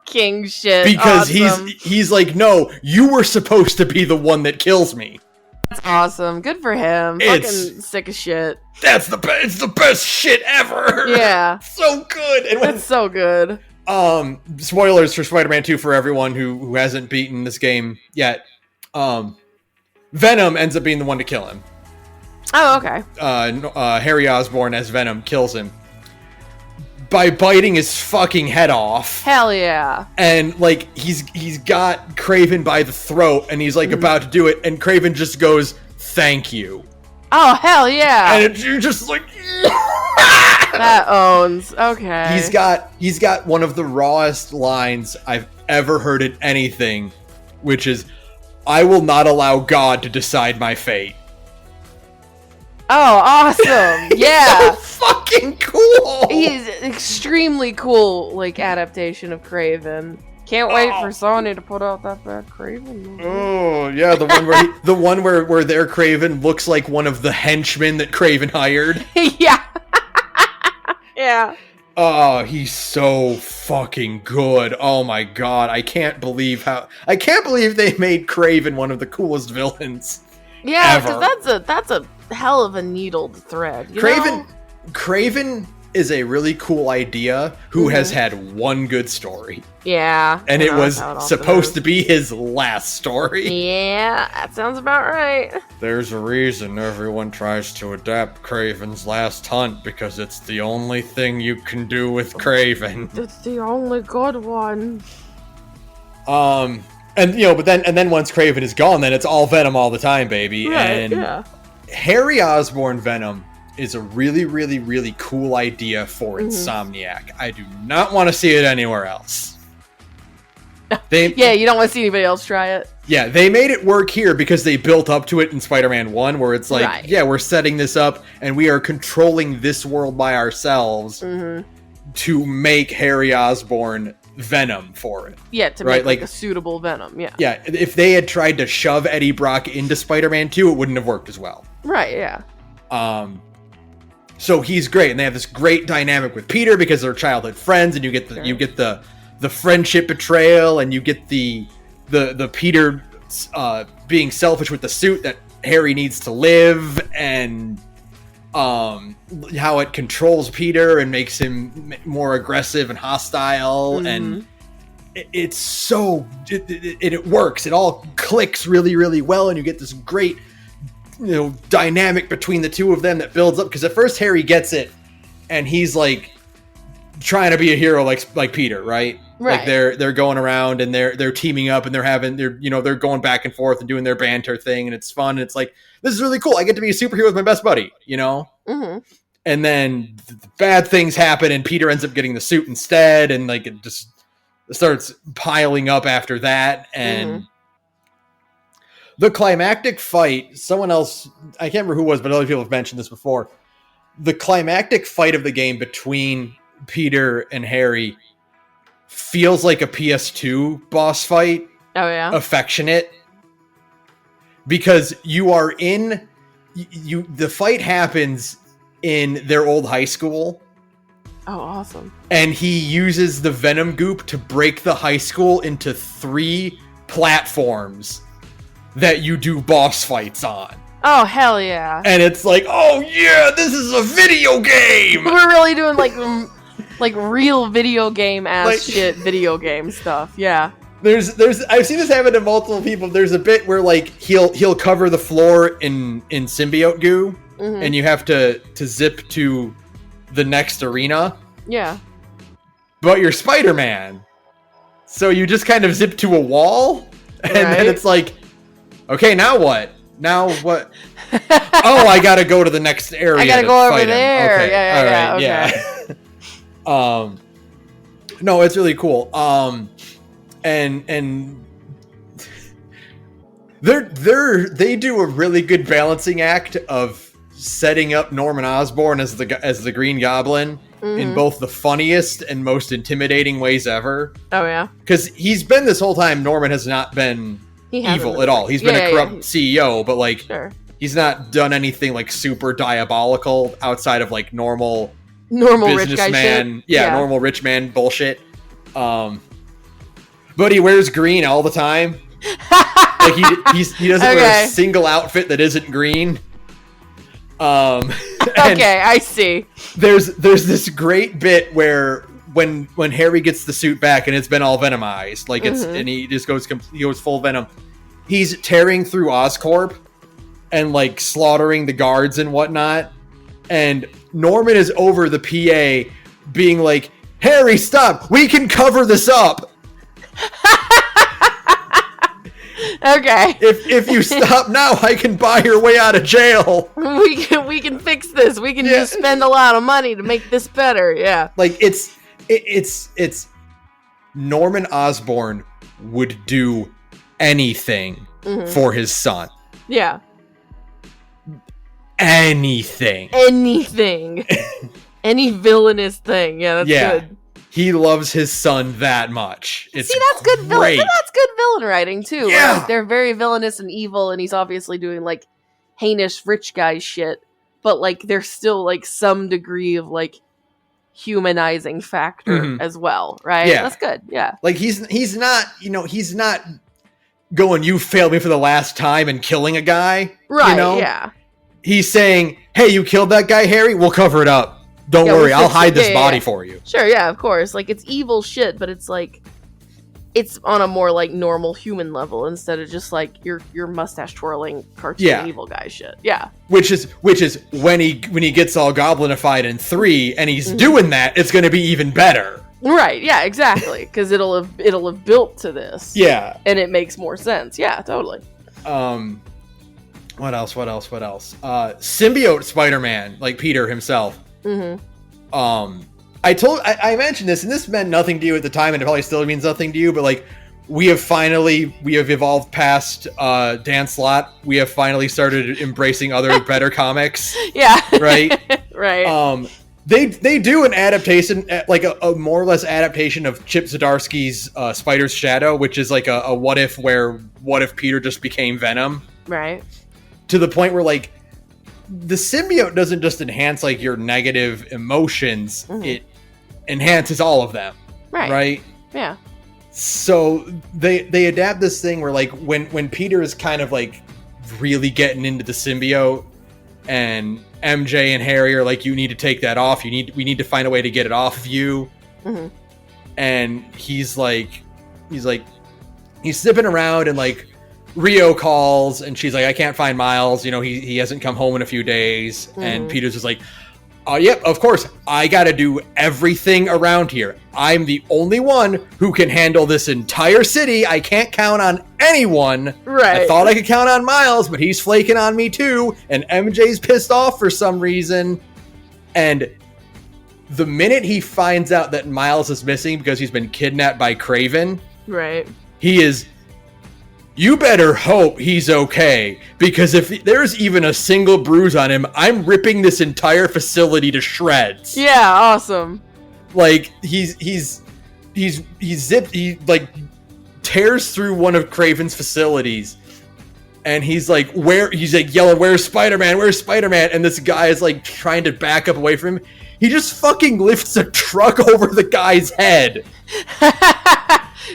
King shit. Because awesome. he's like, no, you were supposed to be the one that kills me. That's awesome. Good for him. Fucking sick as shit. It's the best shit ever. Yeah. So good. And it's so good. Spoilers for Spider-Man 2 for everyone who hasn't beaten this game yet. Venom ends up being the one to kill him. Oh, okay. Harry Osborn as Venom kills him by biting his fucking head off. Hell yeah. And like he's got Kraven by the throat, and he's like about to do it, and Kraven just goes, "Thank you." Oh hell yeah. And you're just like that owns. Okay. He's got one of the rawest lines I've ever heard in anything, which is, "I will not allow God to decide my fate." Oh, awesome. Yeah. So fucking cool. He's extremely cool, like, adaptation of Kraven. Can't wait for Sony to put out that bad Kraven movie. Oh, yeah, the one where their Kraven looks like one of the henchmen that Kraven hired. Yeah. Yeah. Oh, he's so fucking good. Oh my god, I can't believe they made Kraven one of the coolest villains. Yeah, because that's a hell of a needled thread. Kraven is a really cool idea who has had one good story. Yeah. And it was supposed to be his last story. Yeah, that sounds about right. There's a reason everyone tries to adapt Craven's Last Hunt, because it's the only thing you can do with Craven. It's the only good one. And but then once Craven is gone, then it's all Venom all the time, baby. Right, and yeah. Harry Osborn Venom is a really, really, really cool idea for Insomniac. I do not want to see it anywhere else. Yeah, you don't want to see anybody else try it. Yeah, they made it work here because they built up to it in Spider-Man 1, where it's like, yeah, we're setting this up and we are controlling this world by ourselves to make Harry Osborn Venom for it. Yeah, to make like a suitable Venom, yeah. Yeah, if they had tried to shove Eddie Brock into Spider-Man 2, it wouldn't have worked as well. Right, yeah. So he's great, and they have this great dynamic with Peter because they're childhood friends, and you get the friendship betrayal, and you get the Peter being selfish with the suit that Harry needs to live, and how it controls Peter and makes him more aggressive and hostile, and it works. It all clicks really, really well, and you get this great dynamic between the two of them that builds up, because at first Harry gets it and he's like trying to be a hero like Peter, right? Like they're going around and they're teaming up and they're going back and forth and doing their banter thing, and it's fun, and it's like, this is really cool. I get to be a superhero with my best buddy, and then bad things happen and Peter ends up getting the suit instead, and like it just starts piling up after that. And the climactic fight, someone else, I can't remember who it was, but other people have mentioned this before. The climactic fight of the game between Peter and Harry feels like a PS2 boss fight. Oh, yeah? Affectionate. Because the fight happens in their old high school. Oh, awesome. And he uses the Venom goop to break the high school into 3 platforms that you do boss fights on. Oh, hell yeah. And it's like, oh yeah, this is a video game! We're really doing like real video game ass shit, video game stuff, yeah. There's I've seen this happen to multiple people. There's a bit where like he'll cover the floor in symbiote goo, and you have to zip to the next arena. Yeah. But you're Spider-Man. So you just kind of zip to a wall, and then it's like, okay, now what? Now what? Oh, I gotta go to the next area. I gotta go over there. Okay. Yeah. No, it's really cool. And they do a really good balancing act of setting up Norman Osborn as the Green Goblin in both the funniest and most intimidating ways ever. Oh yeah, because he's been this whole time. Norman has not been evil at all. He's been a corrupt CEO, but like he's not done anything like super diabolical outside of like normal rich guy shit. Yeah, normal rich man bullshit. But he wears green all the time. Like he doesn't wear a single outfit that isn't green. Okay, I see. There's this great bit where when Harry gets the suit back and it's been all venomized, like and he just goes full Venom. He's tearing through Oscorp and like slaughtering the guards and whatnot. And Norman is over the PA being like, "Harry, stop! We can cover this up." Okay. If you stop now, I can buy your way out of jail. We can fix this. We can just spend a lot of money to make this better. Yeah. Like it's Norman Osborn would do anything for his son. Yeah. Anything. Any villainous thing. Yeah, that's good. He loves his son that much. It's that's good villain. That's good villain writing too. Yeah. Like, they're very villainous and evil, and he's obviously doing like heinous rich guy shit. But like, there's still like some degree of like humanizing factor as well, right? Yeah, that's good. Yeah, like he's not going, "You failed me for the last time," and killing a guy, right? You know? Yeah, he's saying, "Hey, you killed that guy, Harry. We'll cover it up." don't worry, I'll hide this yeah, body for you. Sure, yeah, of course. Like, it's evil shit, but it's like, it's on a more like normal human level instead of just like your mustache twirling cartoon evil guy shit. Yeah. Which is when he gets all goblinified in 3 and he's doing that, it's going to be even better. Right. Yeah. Exactly. Because it'll have built to this. Yeah. And it makes more sense. Yeah. Totally. What else? Symbiote Spider-Man, like Peter himself. I mentioned this, and this meant nothing to you at the time, and it probably still means nothing to you, but like, we have evolved past Dan Slott. We have finally started embracing other better comics. Yeah. Right? Right. They do an adaptation, like a more or less adaptation of Chip Zdarsky's Spider's Shadow, which is like a what if Peter just became Venom. Right. To the point where, like, the symbiote doesn't just enhance like your negative emotions, it enhances all of them. Right? Yeah. So they adapt this thing where, like, when Peter is kind of like really getting into the symbiote, and MJ and Harry are like, you need to take that off. We need to find a way to get it off of you. And he's zipping around, and like, Rio calls, and she's like, I can't find Miles. You know, he hasn't come home in a few days. And Peter's just like, oh, yep, of course. I got to do everything around here. I'm the only one who can handle this entire city. I can't count on anyone. Right. I thought I could count on Miles, but he's flaking on me too. And MJ's pissed off for some reason. And the minute he finds out that Miles is missing because he's been kidnapped by Kraven, right, he is... You better hope he's okay, because if there's even a single bruise on him, I'm ripping this entire facility to shreds. Yeah, awesome. Like, he like tears through one of Kraven's facilities, and he's like yelling, "Where's Spider-Man? Where's Spider-Man?" And this guy is like trying to back up away from him. He just fucking lifts a truck over the guy's head.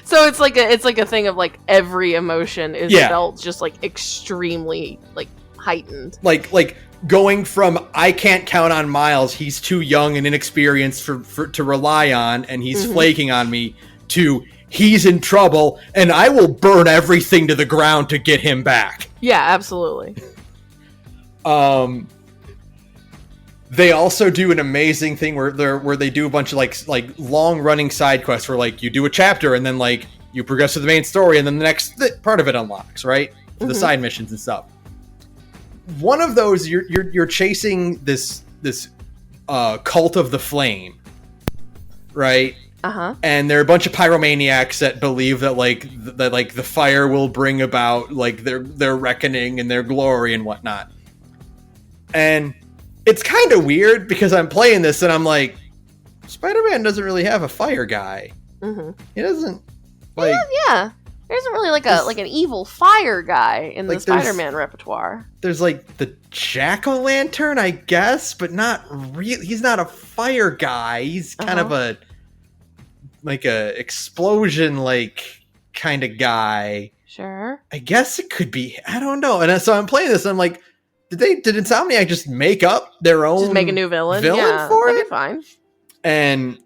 So it's like a thing of like every emotion is felt just like extremely like heightened. Like going from I can't count on Miles, he's too young and inexperienced for to rely on, and he's flaking on me, to he's in trouble and I will burn everything to the ground to get him back. Yeah, absolutely. They also do an amazing thing where they do a bunch of like long running side quests where like you do a chapter and then like you progress to the main story and then the next part of it unlocks, right? For the side missions and stuff. One of those you're chasing this cult of the flame, right? And there are a bunch of pyromaniacs that believe that the fire will bring about like their reckoning and their glory and whatnot. And it's kind of weird because I'm playing this and I'm like, Spider-Man doesn't really have a fire guy. He doesn't. Like, yeah. There isn't really like an evil fire guy in the Spider-Man repertoire. There's like the Jack-o'-lantern, I guess, but not really. He's not a fire guy. He's kind of a explosion kind of guy. Sure. I guess it could be. I don't know. And so I'm playing this and I'm like, Did Insomniac just make up their own? Just make a new villain yeah, for it? That'd be fine. And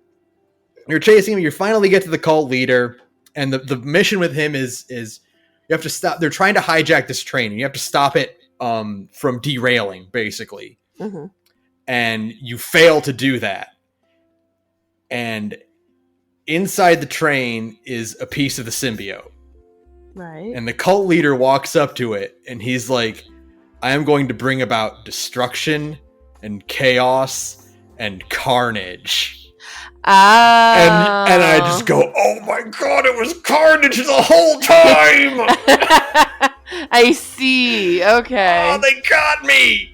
you're chasing him. You finally get to the cult leader, and the mission with him is you have to stop. They're trying to hijack this train, and you have to stop it from derailing, basically. And you fail to do that. And inside the train is a piece of the symbiote. Right. And the cult leader walks up to it, and he's like, I am going to bring about destruction and chaos and carnage. And I just go, oh my god, it was carnage the whole time! I see, okay. Oh, they got me!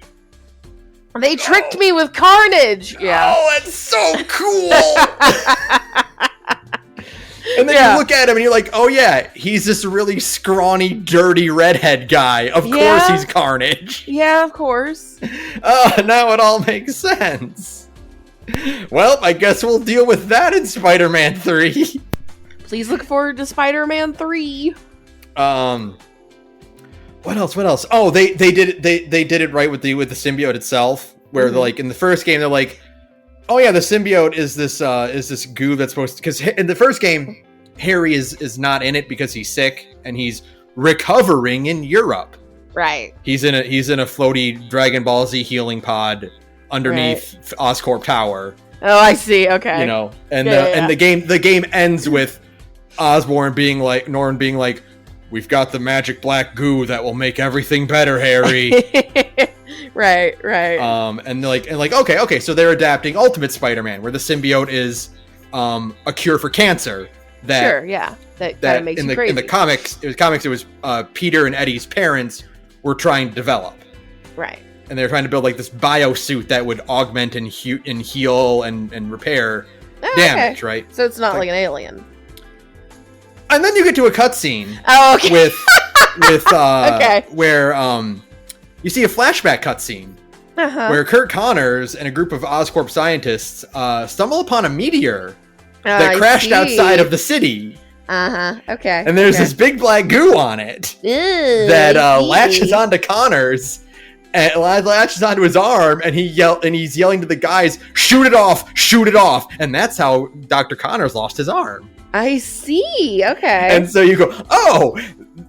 They tricked me with carnage! Yeah. Oh, that's so cool! And then you look at him and you're like, oh yeah, he's this really scrawny, dirty redhead guy. Of course he's Carnage. Yeah, of course. Now it all makes sense. Well, I guess we'll deal with that in Spider-Man 3. Please look forward to Spider-Man 3. What else? Oh, they did it right with the symbiote itself, where they're like, in the first game, they're like, Oh yeah, the symbiote is this goo that's supposed to, because in the first game, Harry is not in it because he's sick and he's recovering in Europe. Right. He's in a floaty Dragon Ball Z healing pod underneath Oscorp Tower. Oh, I see. Okay. You know, and the game ends with Norman being like, "We've got the magic black goo that will make everything better, Harry." Right. And okay, so they're adapting Ultimate Spider-Man, where the symbiote is a cure for cancer. That kind of makes you crazy. In the comics, it was Peter and Eddie's parents were trying to develop. Right. And they were trying to build like this biosuit that would augment and heal and repair damage, okay. right? So it's not like an alien. And then you get to a cutscene. Oh, okay. With okay. Where you see a flashback cutscene where Kurt Connors and a group of Oscorp scientists stumble upon a meteor that crashed outside of the city. Okay. And there's this big black goo on it that latches onto Connors and latches onto his arm, and he's yelling to the guys, "Shoot it off!" And that's how Dr. Connors lost his arm. I see. Okay. And so you go, "Oh,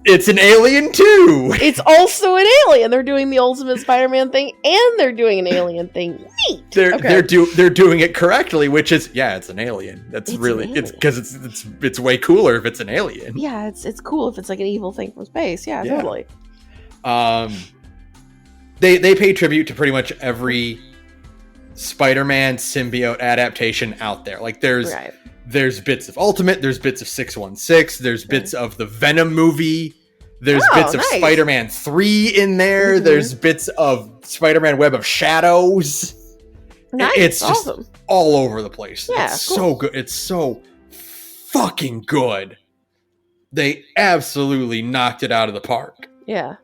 it's an alien too." It's also an alien. They're doing the Ultimate Spider-Man thing, and they're doing an alien thing. Neat. They're doing it correctly, which is it's an alien. It's because it's way cooler if it's an alien. Yeah, it's cool if it's like an evil thing from space. Yeah. Totally. They pay tribute to pretty much every Spider-Man symbiote adaptation out there. Like there's bits of Ultimate, there's bits of 616, there's bits of the Venom movie, there's bits of Spider-Man 3 in there, there's bits of Spider-Man Web of Shadows. Nice. It's just awesome. All over the place. Yeah, it's so good. It's so fucking good. They absolutely knocked it out of the park. Yeah.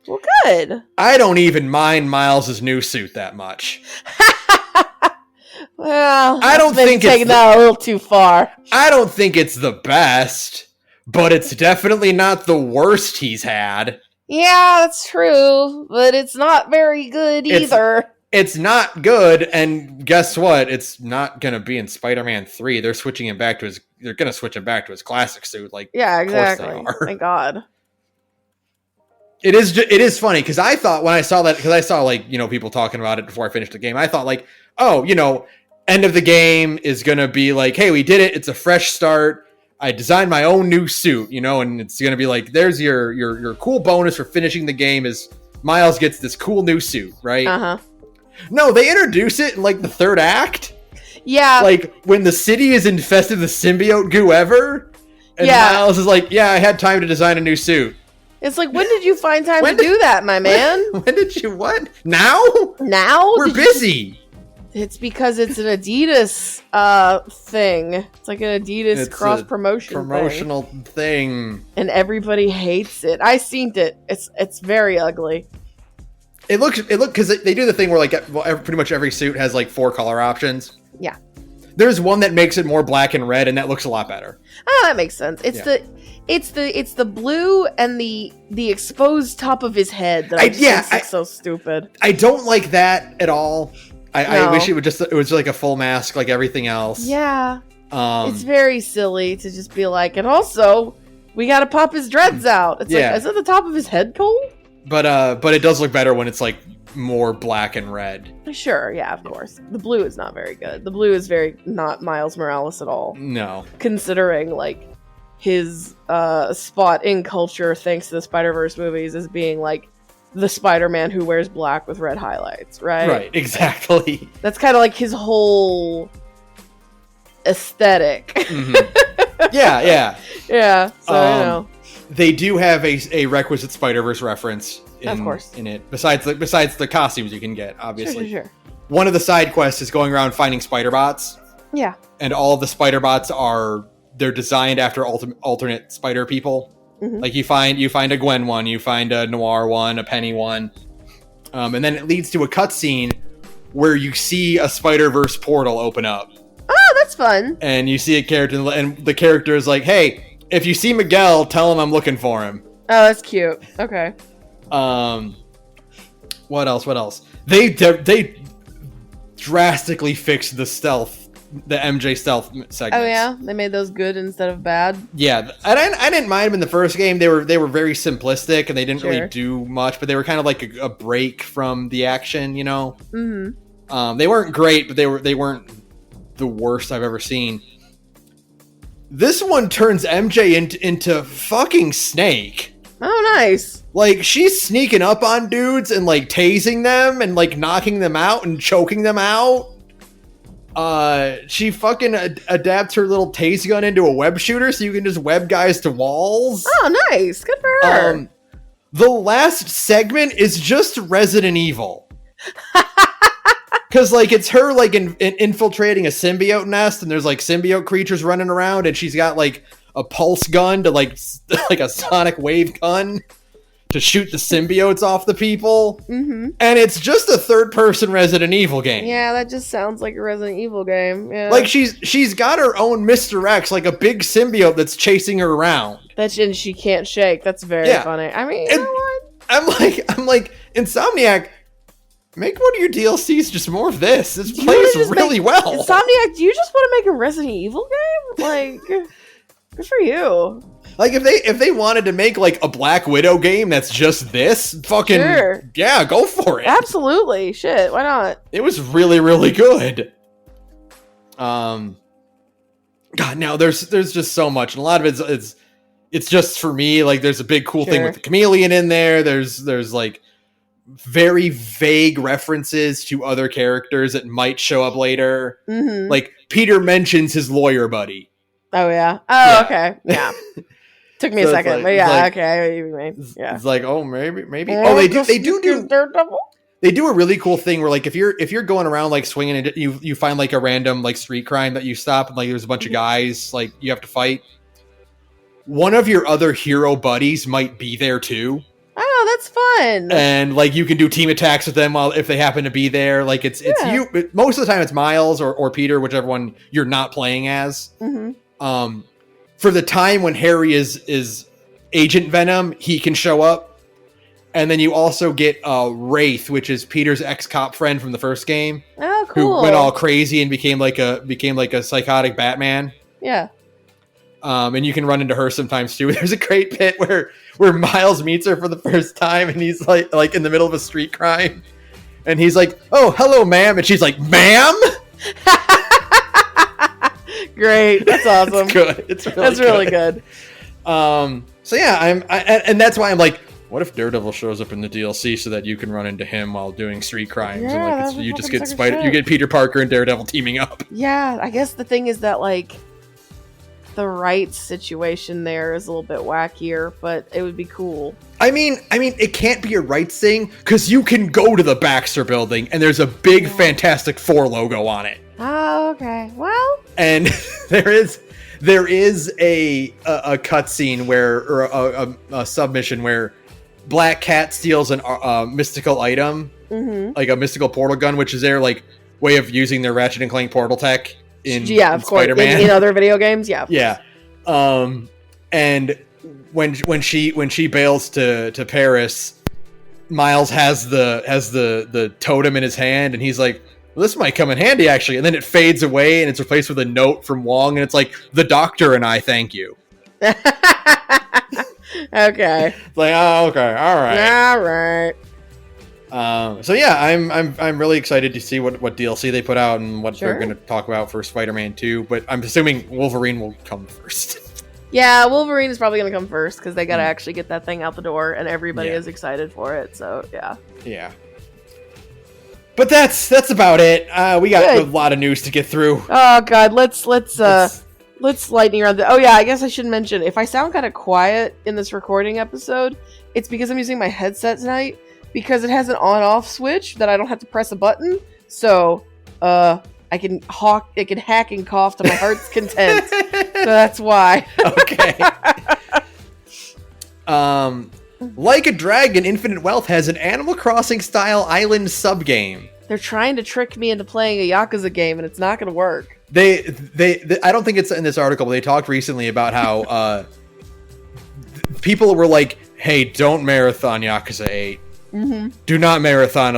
Well, good. I don't even mind Miles' new suit that much. Well, I don't think it's taking that a little too far. I don't think it's the best, but it's definitely not the worst he's had. Yeah, that's true, but it's not very good either. It's not good, and guess what? It's not gonna be in Spider-Man 3. They're switching him back to his. They're gonna switch him back to his classic suit. Yeah, exactly. Thank God. It is funny because I thought when I saw that, because I saw people talking about it before I finished the game, I thought end of the game is gonna be like, hey, we did it. It's a fresh start. I designed my own new suit, and it's gonna be like, there's your cool bonus for finishing the game is Miles gets this cool new suit, right? No, they introduce it in the third act. Yeah, when the city is infested with symbiote goo ever, and Miles is like, yeah, I had time to design a new suit. It's like, when did you find time to do that, my man? When did you what? Now? We're busy. It's because it's an Adidas thing. It's like an Adidas promotional thing. And everybody hates it. I seen it. It's very ugly. It looks because they do the thing where pretty much every suit has 4 color options. Yeah. There's one that makes it more black and red, and that looks a lot better. That makes sense. It's the blue and the exposed top of his head that looks so stupid. I don't like that at all. I wish it was like a full mask like everything else. Yeah. It's very silly to just be like, and also we gotta pop his dreads out. It's like, is it the top of his head cold? But it does look better when it's more black and red. Sure, yeah, of course. The blue is not very good. The blue is very not Miles Morales at all. No. Considering his spot in culture thanks to the Spider-Verse movies as being the Spider-Man who wears black with red highlights, right? Right, exactly. That's kind of his whole aesthetic. Mm-hmm. Yeah. Yeah, so they do have a requisite Spider-Verse reference of course. in it. Besides the costumes you can get, obviously. Sure. One of the side quests is going around finding spider bots. Yeah. And all of the spider bots they're designed after alternate spider people. Mm-hmm. You find a Gwen one, you find a Noir one, a Penny one. And then it leads to a cutscene where you see a Spider-Verse portal open up. Oh, that's fun. And you see a character, and the character is like, hey, if you see Miguel, tell him I'm looking for him. Oh, that's cute. Okay. What else? They drastically fixed the MJ stealth segments. Oh yeah, they made those good instead of bad. Yeah, I didn't mind them in the first game. They were very simplistic and they didn't really do much, but they were kind of like a break from the action, you know. Mm-hmm. They weren't great, but they weren't the worst I've ever seen. This one turns MJ into fucking Snake. Oh, nice. Like, she's sneaking up on dudes and like tasing them and like knocking them out and choking them out. She fucking adapts her little tase gun into a web shooter so you can just web guys to walls. Oh, nice. Good for her. The last segment is just Resident Evil. Because, like, it's her, like, infiltrating a symbiote nest, and there's, like, symbiote creatures running around, and she's got, like, a pulse gun to, like a sonic wave gun to shoot the symbiotes off the people. Mm-hmm. And it's just a third-person Resident Evil game. Yeah, that just sounds like a Resident Evil game. Yeah. Like, she's got her own Mr. X, like a big symbiote that's chasing her around. And she can't shake. That's very funny. I mean, you know what? I'm like, Insomniac, make one of your DLCs just more of this. This plays really well. Insomniac, do you just want to make a Resident Evil game? Like, good for you. Like, if they wanted to make, like, a Black Widow game that's just this, fucking, yeah, go for it. Absolutely. Shit, why not? It was really, really good. God, now there's just so much. And a lot of it's just for me, like, there's a big cool thing with the chameleon in there. There's like, very vague references to other characters that might show up later. Mm-hmm. Like, Peter mentions his lawyer buddy. Oh, yeah. Oh, yeah. Okay. Yeah. Took me a second, but yeah, okay. Yeah. It's like, oh, maybe. Oh, they do Daredevil. They do a really cool thing where, like, if you're going around, like, swinging and you find, like, a random, like, street crime that you stop and, like, there's a bunch of guys, like, you have to fight. One of your other hero buddies might be there too. Oh, that's fun. And, like, you can do team attacks with them if they happen to be there. Like, it's you. Most of the time it's Miles or Peter, whichever one you're not playing as. Mm-hmm. For the time when Harry is Agent Venom, he can show up. And then you also get Wraith, which is Peter's ex-cop friend from the first game. Oh, cool. Who went all crazy and became like a psychotic Batman. Yeah. And you can run into her sometimes too. There's a great bit where Miles meets her for the first time, and he's like in the middle of a street crime, and he's like, "Oh, hello, ma'am," and she's like, "Ma'am." Great, that's awesome. It's good. That's really good. So yeah, and that's why I'm like, what if Daredevil shows up in the DLC so that you can run into him while doing street crimes? Yeah, and like you just get you get Peter Parker and Daredevil teaming up. Yeah, I guess the thing is that, like, the rights situation there is a little bit wackier, but it would be cool. I mean, it can't be a rights thing because you can go to the Baxter Building and there's a big Fantastic Four logo on it. Oh, okay. Well, and there is a cutscene or a submission where Black Cat steals a mystical item, like a mystical portal gun, which is their like way of using their Ratchet and Clank portal tech. In Spider-Man. In other video games, yeah. And when she bails to Paris, Miles has the totem in his hand, and he's like, well, this might come in handy actually. And then it fades away, and it's replaced with a note from Wong, and it's like, the doctor and I thank you. Okay. It's like, oh, okay, all right. So yeah, I'm really excited to see what DLC they put out and what they're going to talk about for Spider-Man 2. But I'm assuming Wolverine will come first. Yeah, Wolverine is probably going to come first because they got to actually get that thing out the door, and everybody is excited for it. So yeah. Yeah. But that's about it. We got a lot of news to get through. Oh God, let's lightning around. Oh yeah, I guess I should mention, if I sound kind of quiet in this recording episode, it's because I'm using my headset tonight. Because it has an on-off switch that I don't have to press a button, so I can hack and cough to my heart's content. So that's why. Okay. Like a Dragon, Infinite Wealth has an Animal Crossing style island sub-game. They're trying to trick me into playing a Yakuza game, and it's not going to work. They I don't think it's in this article, but they talked recently about how people were like, "Hey, don't marathon Yakuza 8." Do not marathon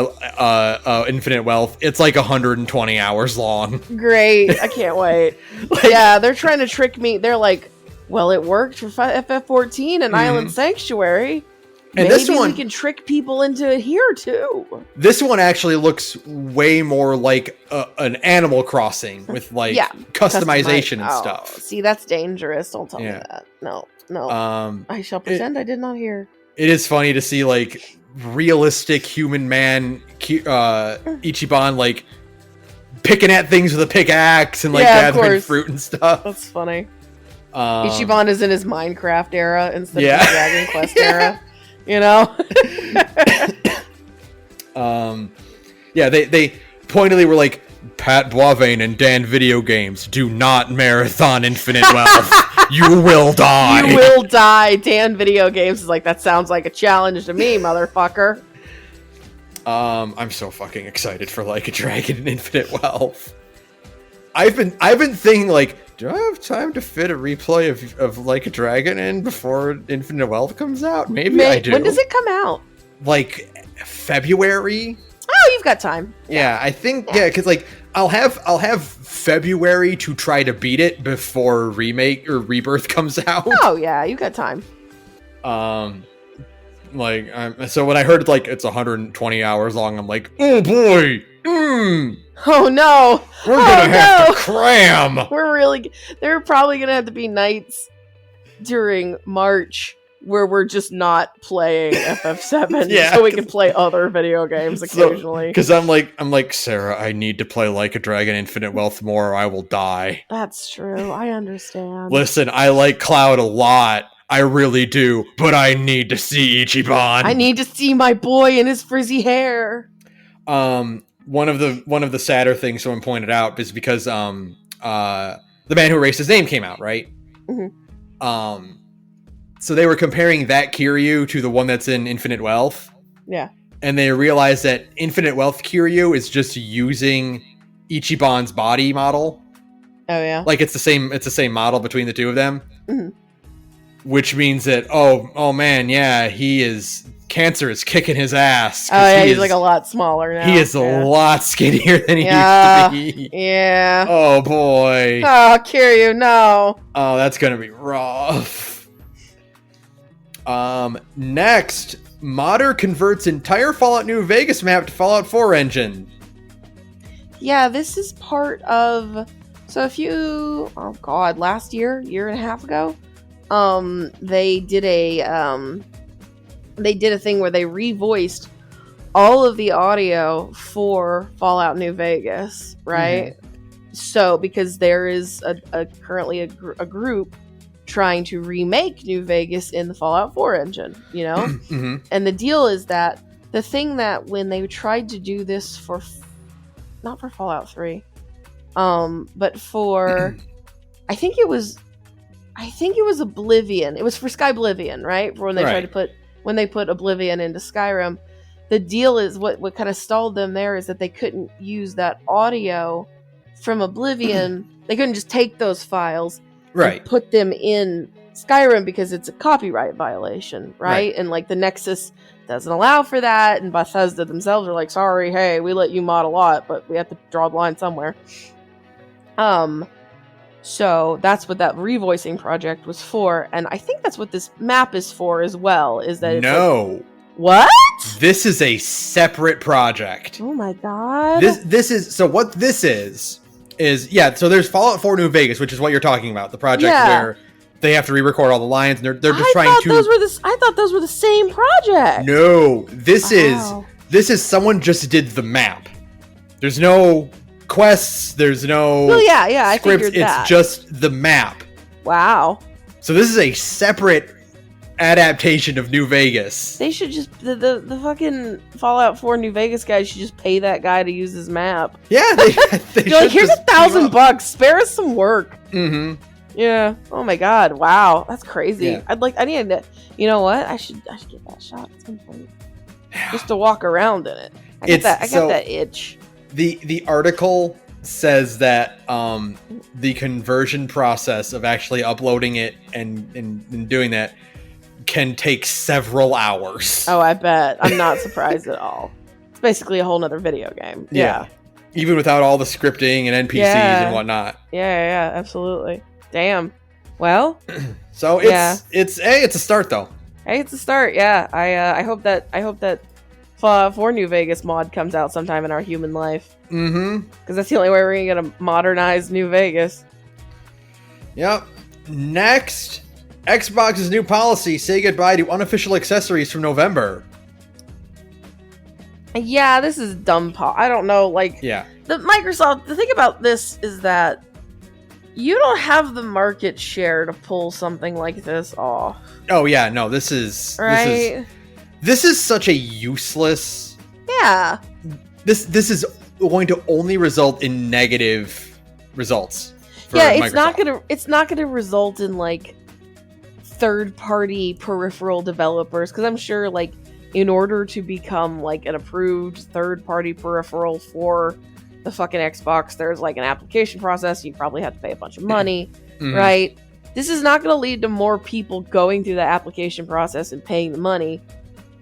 Infinite Wealth. It's like 120 hours long. Great. I can't wait. Yeah, they're trying to trick me. They're like, well, it worked for FF14 and Island Sanctuary. And Maybe this one, we can trick people into it here, too. This one actually looks way more like an Animal Crossing with, like, customization and stuff. See, that's dangerous. Don't tell me that. No. I shall pretend I did not hear. It is funny to see, like, realistic human man Ichiban, like, picking at things with a pickaxe and, like, gathering fruit and stuff. That's funny. Ichiban is in his Minecraft era instead of the Dragon Quest era. You know? They pointedly were like, Pat Boivin and Dan Video Games, do not marathon Infinite Wealth. You will die. You will die. Dan Video Games is like, that sounds like a challenge to me, motherfucker. I'm so fucking excited for Like a Dragon and Infinite Wealth. I've been thinking, like, do I have time to fit a replay of Like a Dragon in before Infinite Wealth comes out? Maybe I do. When does it come out? Like February? Oh, you've got time. Yeah, I think because like I'll have February to try to beat it before Remake or Rebirth comes out. Oh yeah, you got time. So when I heard like it's 120 hours long, I'm like, oh boy. Oh no! We're gonna have to cram. There are probably gonna have to be nights during March where we're just not playing FF7, so we can play other video games occasionally. Because I'm like Sarah, I need to play Like a Dragon Infinite Wealth more, or I will die. That's true. I understand. Listen, I like Cloud a lot. I really do, but I need to see Ichiban. I need to see my boy in his frizzy hair. One of the sadder things someone pointed out is because The Man Who Erased His Name came out, right? Mm-hmm. So they were comparing that Kiryu to the one that's in Infinite Wealth. Yeah. And they realized that Infinite Wealth Kiryu is just using Ichiban's body model. Oh yeah. Like it's the same model between the two of them. Mm-hmm. Which means that oh man, yeah, cancer is kicking his ass. Oh yeah, he's like a lot smaller now. He is a lot skinnier than he used to be. Yeah. Oh boy. Oh, Kiryu, no. Oh, that's gonna be rough. Next, Modder converts entire Fallout New Vegas map to Fallout 4 engine. Yeah, this is part of. So last year and a half ago, they did a thing where they revoiced all of the audio for Fallout New Vegas, right? Mm-hmm. So because there is currently a group trying to remake New Vegas in the Fallout 4 engine, you know? Mm-hmm. And the deal is that the thing that when they tried to do this not for Fallout 3, but for I think it was Oblivion. It was for Skyblivion, right? For when they tried to put Oblivion into Skyrim. The deal is what kind of stalled them there is that they couldn't use that audio from Oblivion. They couldn't just take those files and put them in Skyrim because it's a copyright violation, right? And like the Nexus doesn't allow for that, and Bethesda themselves are like, sorry, hey, we let you mod a lot, but we have to draw the line somewhere. So that's what that revoicing project was for, and I think that's what this map is for as well, is that No. What? This is a separate project. Oh my god. This is so what this is so there's Fallout 4 New Vegas, which is what you're talking about, the project where they have to re-record all the lines and they're just trying to I thought those were the same project. No, this is someone just did the map. There's no quests, there's no I scripts, figured that. It's just the map. Wow. So this is a separate adaptation of New Vegas. They should just the fucking Fallout 4 New Vegas guys should just pay that guy to use his map. Yeah, they You're like, here's $1,000. Spare us some work. Mm-hmm. Yeah. Oh my god. Wow. That's crazy. Yeah. I need to. You know what? I should get that shot at some point. Just to walk around in it. I got that itch. The article says that the conversion process of actually uploading it and doing that can take several hours. Oh, I bet. I'm not surprised at all. It's basically a whole nother video game. Yeah. Even without all the scripting and NPCs and whatnot. Yeah, absolutely. Damn. Well, so it's a start though. Hey, it's a start. Yeah, I hope that 4 New Vegas mod comes out sometime in our human life. Mm-hmm. Because that's the only way we're gonna get a modernized New Vegas. Yep. Next, Xbox's new policy: say goodbye to unofficial accessories from November. Yeah, this is dumb. I don't know. The thing about this is that you don't have the market share to pull something like this off. Oh yeah, no, this is right. This is such a useless. Yeah. This is going to only result in negative results. Yeah, it's Microsoft. not gonna result in like third-party peripheral developers, because I'm sure like in order to become like an approved third-party peripheral for the fucking Xbox, there's like an application process. You probably have to pay a bunch of money, right? This is not going to lead to more people going through the application process and paying the money.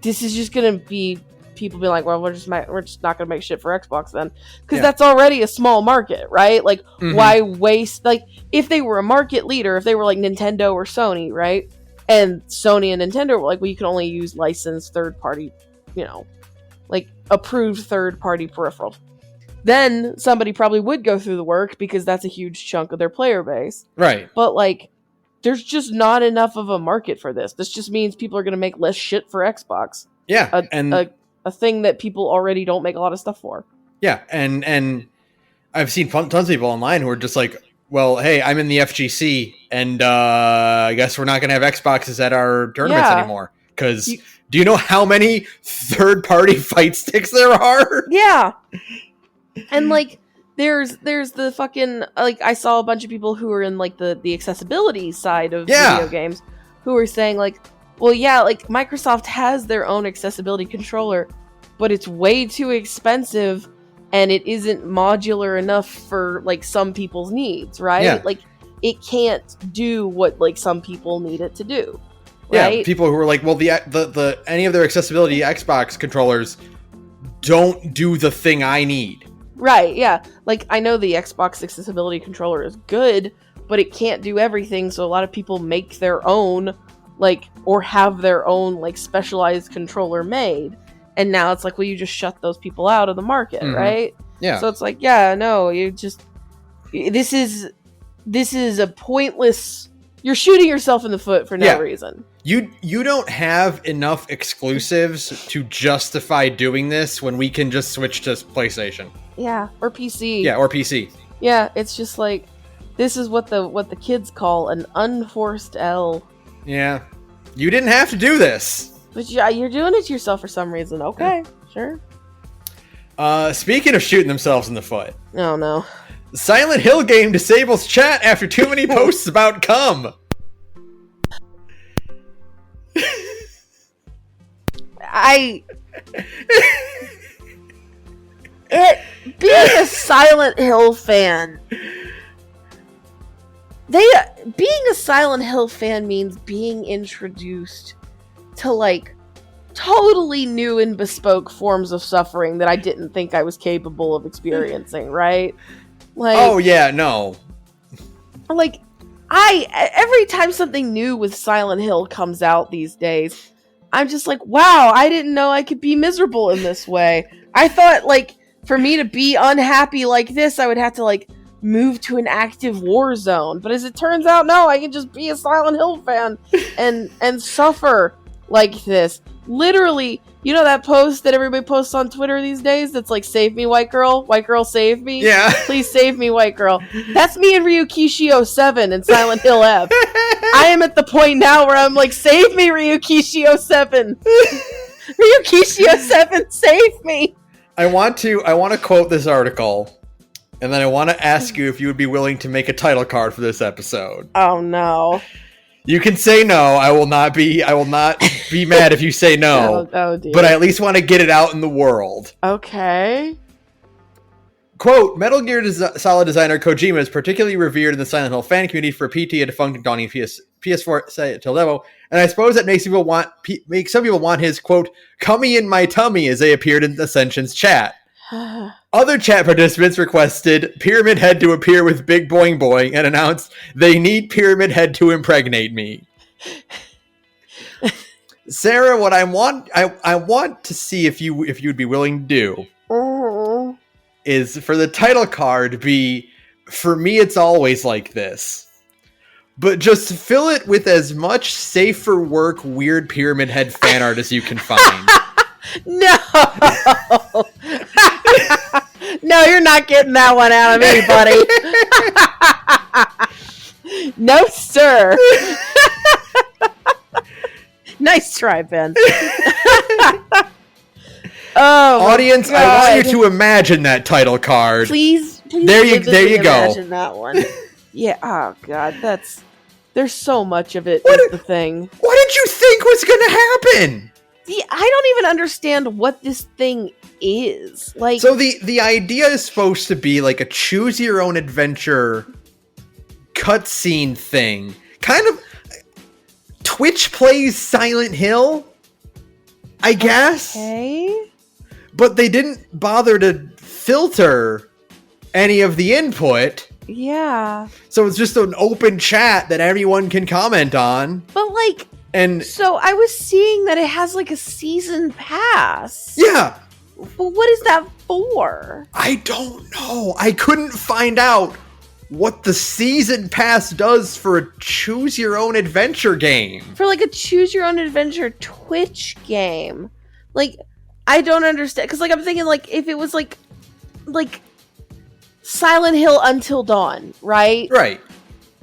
This is just going to be people being like, well, we're just not going to make shit for Xbox then, because that's already a small market, right? Like, why waste? Like, if they were a market leader, if they were like Nintendo or Sony, right? And Sony and Nintendo were like, well, you can only use licensed third-party, like approved third-party peripherals. Then somebody probably would go through the work because that's a huge chunk of their player base. Right. But like, there's just not enough of a market for this. This just means people are going to make less shit for Xbox. Yeah. A thing that people already don't make a lot of stuff for. Yeah. And I've seen tons of people online who are just like, well, hey, I'm in the FGC, and I guess we're not going to have Xboxes at our tournaments anymore. Because do you know how many third-party fight sticks there are? Yeah. And like, there's the fucking, like, I saw a bunch of people who are in like the accessibility side of video games who are saying like, well, yeah, like Microsoft has their own accessibility controller, but it's way too expensive and it isn't modular enough for like some people's needs, right? Yeah. Like, it can't do what like some people need it to do. Right? Yeah, people who are like, well, the any of their accessibility Xbox controllers don't do the thing I need. Right, yeah. Like, I know the Xbox accessibility controller is good, but it can't do everything, so a lot of people make their own, like, or have their own, like, specialized controller made. And now it's like, well, you just shut those people out of the market, right? Yeah. So it's like, yeah, no, you just... This is a pointless... You're shooting yourself in the foot for no reason. You don't have enough exclusives to justify doing this when we can just switch to PlayStation. Yeah, or PC. Yeah, or PC. Yeah, it's just like, this is what the kids call an unforced L. Yeah. You didn't have to do this. But yeah, you're doing it to yourself for some reason. Okay, sure. Speaking of shooting themselves in the foot. Oh, no. The Silent Hill game disables chat after too many posts about cum. Being a Silent Hill fan, being a Silent Hill fan means being introduced to like totally new and bespoke forms of suffering that I didn't think I was capable of experiencing, right? Like, oh yeah, no. Like, every time something new with Silent Hill comes out these days, I'm just like, wow, I didn't know I could be miserable in this way. I thought, like, for me to be unhappy like this, I would have to, like, move to an active war zone. But as it turns out, no, I can just be a Silent Hill fan and suffer like this. Literally, you know that post that everybody posts on Twitter these days that's like, save me, white girl, save me? Yeah. Please save me, white girl. That's me and Ryukishi07 in Silent Hill F. I am at the point now where I'm like, save me, Ryukishi07. Ryukishi07, save me. I want to quote this article, and then I want to ask you if you would be willing to make a title card for this episode. Oh no. You can say no. I will not be mad if you say no. Oh dear. But I at least want to get it out in the world. Okay. Quote, Metal Gear Solid designer Kojima is particularly revered in the Silent Hill fan community for PT, a defunct dawning PS4 Silent Hill demo, and I suppose that makes some people want his, quote, "cummy in my tummy" as they appeared in Ascension's chat. Other chat participants requested Pyramid Head to appear with Big Boing Boing and announced they need Pyramid Head to impregnate me. Sarah, what I want to see if you'd be willing to do is for the title card be, for me it's always like this, but just fill it with as much safe for work weird Pyramid Head fan art as you can find. No. No, you're not getting that one out of me, buddy. No, sir. Nice try, Ben. Oh, audience, I want you to imagine that title card. Please there you go. Imagine that one. Yeah. Oh God, there's so much of it. Is the thing. What did you think was going to happen? I don't even understand what this thing is. Like, so the idea is supposed to be like a choose your own adventure cutscene thing, kind of. Twitch plays Silent Hill, I guess. Okay. But they didn't bother to filter any of the input. Yeah. So it's just an open chat that everyone can comment on. But like, so I was seeing that it has like a season pass. Yeah. But what is that for? I don't know. I couldn't find out what the season pass does for a choose your own adventure game. For like a choose your own adventure Twitch game. Like, I don't understand. Because like I'm thinking like if it was like Silent Hill Until Dawn, right? Right.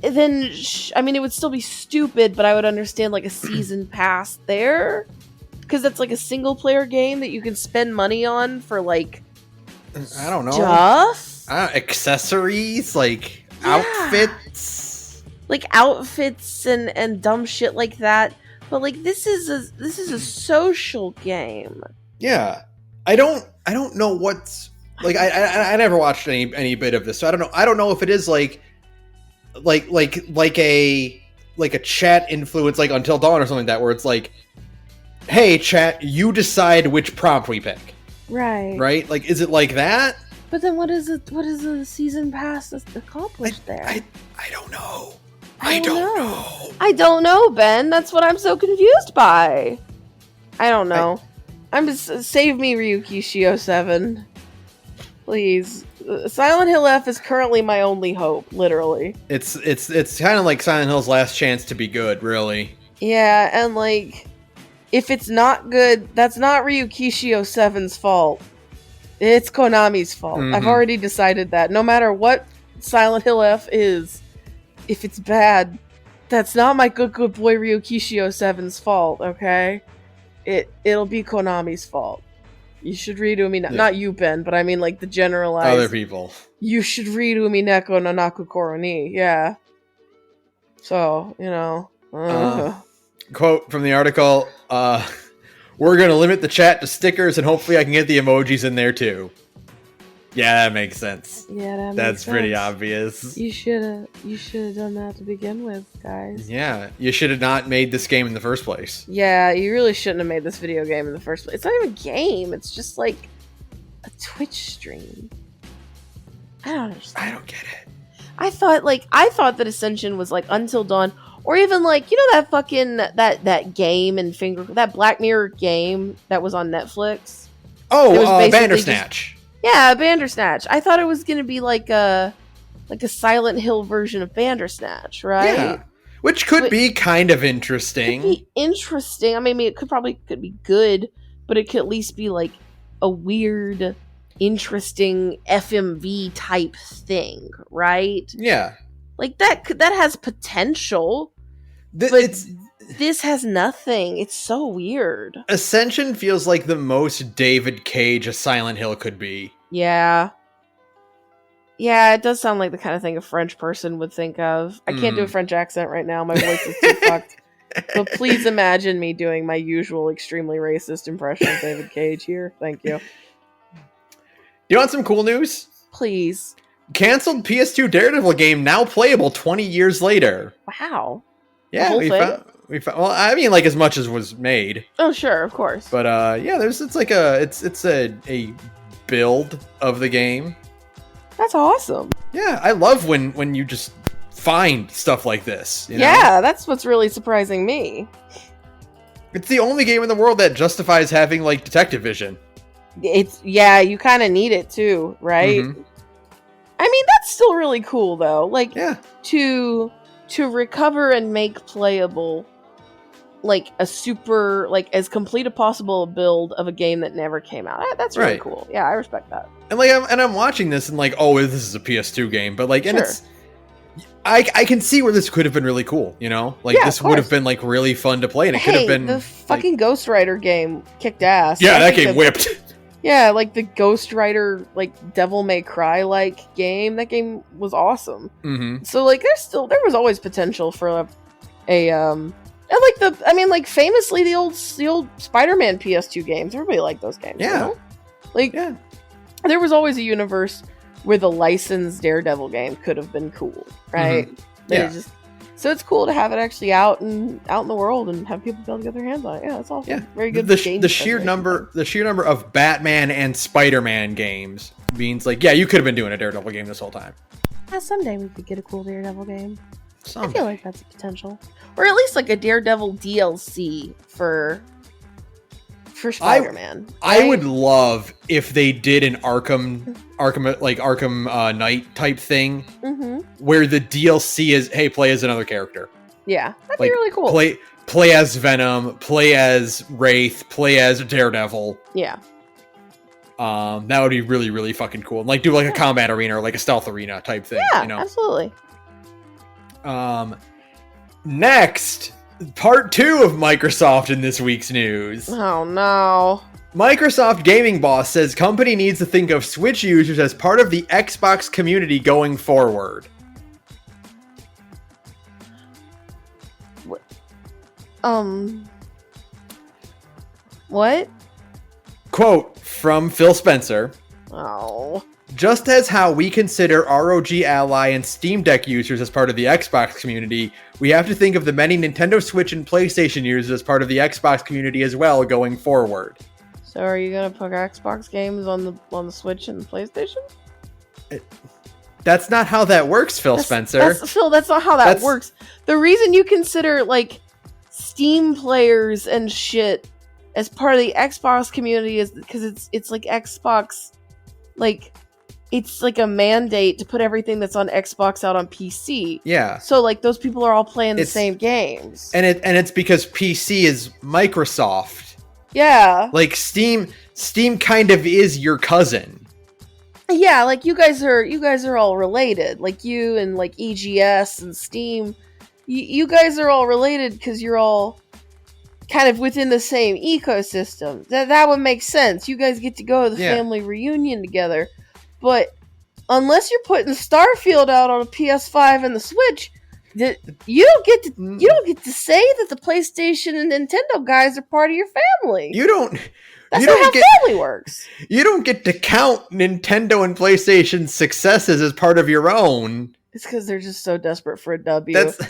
Then, I mean, it would still be stupid, but I would understand like a season pass there. Because that's like a single player game that you can spend money on for like, I don't know, stuff? Accessories, like outfits. Like outfits and dumb shit like that. But like this is a social game. Yeah. I don't know what's like I never watched any bit of this, so I don't know if it is like a chat influence like Until Dawn or something like that, where it's like, hey chat, you decide which prompt we pick. Right? Like, is it like that? But then what is the season pass accomplished there? I don't know. I don't know. I don't know, Ben. That's what I'm so confused by. I don't know. I'm just save me, Ryukishi07. Please. Silent Hill F is currently my only hope, literally. It's kind of like Silent Hill's last chance to be good, really. Yeah, and like, if it's not good, that's not Ryukishi07's fault. It's Konami's fault. Mm-hmm. I've already decided that. No matter what Silent Hill F is, if it's bad, that's not my good boy Ryukishi07's fault, okay? It'll be Konami's fault. You should read Umi... Yeah. Not you, Ben, but I mean like the generalized... Other people. You should read Umineko no Nakukoro ni. Yeah. So, you know... Quote from the article, we're going to limit the chat to stickers and hopefully I can get the emojis in there too. Yeah, that makes sense. Yeah, that's pretty obvious. You should have done that to begin with, guys. Yeah, you should have not made this game in the first place. Yeah, you really shouldn't have made this video game in the first place. It's not even a game. It's just like a Twitch stream. I don't understand. I don't get it. I thought that Ascension was like Until Dawn, or even like, you know, that fucking that game and that Black Mirror game that was on Netflix. Oh, Bandersnatch. Yeah, Bandersnatch. I thought it was going to be like a Silent Hill version of Bandersnatch, right? Yeah. Which could be kind of interesting. Could be interesting. I mean, it could be good, but it could at least be like a weird, interesting FMV type thing, right? Yeah. Like that has potential. This has nothing. It's so weird. Ascension feels like the most David Cage a Silent Hill could be. Yeah. Yeah, it does sound like the kind of thing a French person would think of. I can't do a French accent right now. My voice is too fucked. But please imagine me doing my usual extremely racist impression of David Cage here. Thank you. You want some cool news? Please. Canceled PS2 Daredevil game now playable 20 years later. Wow. Yeah, we found. Well, I mean, like as much as was made. Oh, sure, of course. But yeah, it's a build of the game. That's awesome. Yeah, I love when you just find stuff like this. You know? Yeah, that's what's really surprising me. It's the only game in the world that justifies having like detective vision. You kind of need it too, right? Mm-hmm. I mean, that's still really cool though. Like, yeah, to recover and make playable like a super, like as complete a possible build of a game that never came out. That's really cool. Yeah, I respect that. And like, I'm watching this and like, oh, this is a PS2 game, but like, and it's, I can see where this could have been really cool, you know? Like, this would have been like really fun to play, and it could have been the fucking Ghost Rider game kicked ass. Yeah, that game whipped. Yeah, like the Ghost Rider, like Devil May Cry like game. That game was awesome. Mm-hmm. So like, there was always potential for famously the old Spider-Man PS2 games. Everybody liked those games. Yeah. You know? Like, there was always a universe where the licensed Daredevil game could have been cool, right? Mm-hmm. Yeah. So it's cool to have it actually out in the world and have people be able to get their hands on it. Yeah, that's awesome. Yeah. Very good. The sheer number of Batman and Spider-Man games means like, yeah, you could have been doing a Daredevil game this whole time. Yeah, someday we could get a cool Daredevil game. Someday. I feel like that's a potential, or at least like a Daredevil DLC for Spider-Man. I would love if they did an Arkham Knight type thing, where the DLC is, hey, play as another character. Yeah, that'd be really cool. Play as Venom, play as Wraith, play as Daredevil. Yeah. That would be really, really fucking cool. And like do like a combat arena or like a stealth arena type thing. Yeah, you know? Absolutely. Next, part 2 of Microsoft in this week's news. Oh no. Microsoft gaming boss says company needs to think of Switch users as part of the Xbox community going forward. What? Quote from Phil Spencer. Oh. Just as how we consider ROG Ally and Steam Deck users as part of the Xbox community, we have to think of the many Nintendo Switch and PlayStation users as part of the Xbox community as well going forward. So are you gonna put Xbox games on the Switch and the PlayStation? That's not how that works, Spencer. Phil, that's not how that works. The reason you consider like Steam players and shit as part of the Xbox community is because it's like Xbox, like it's like a mandate to put everything that's on Xbox out on PC. Yeah. So like those people are all playing the same games. And it's because PC is Microsoft. Yeah. Like Steam kind of is your cousin. Yeah, like you guys are all related. Like you and like EGS and Steam, you guys are all related because you're all kind of within the same ecosystem. That would make sense. You guys get to go to the family reunion together. But unless you're putting Starfield out on a PS5 and the Switch, you don't get to say that the PlayStation and Nintendo guys are part of your family. That's not how family works. You don't get to count Nintendo and PlayStation's successes as part of your own. It's because they're just so desperate for a W. That's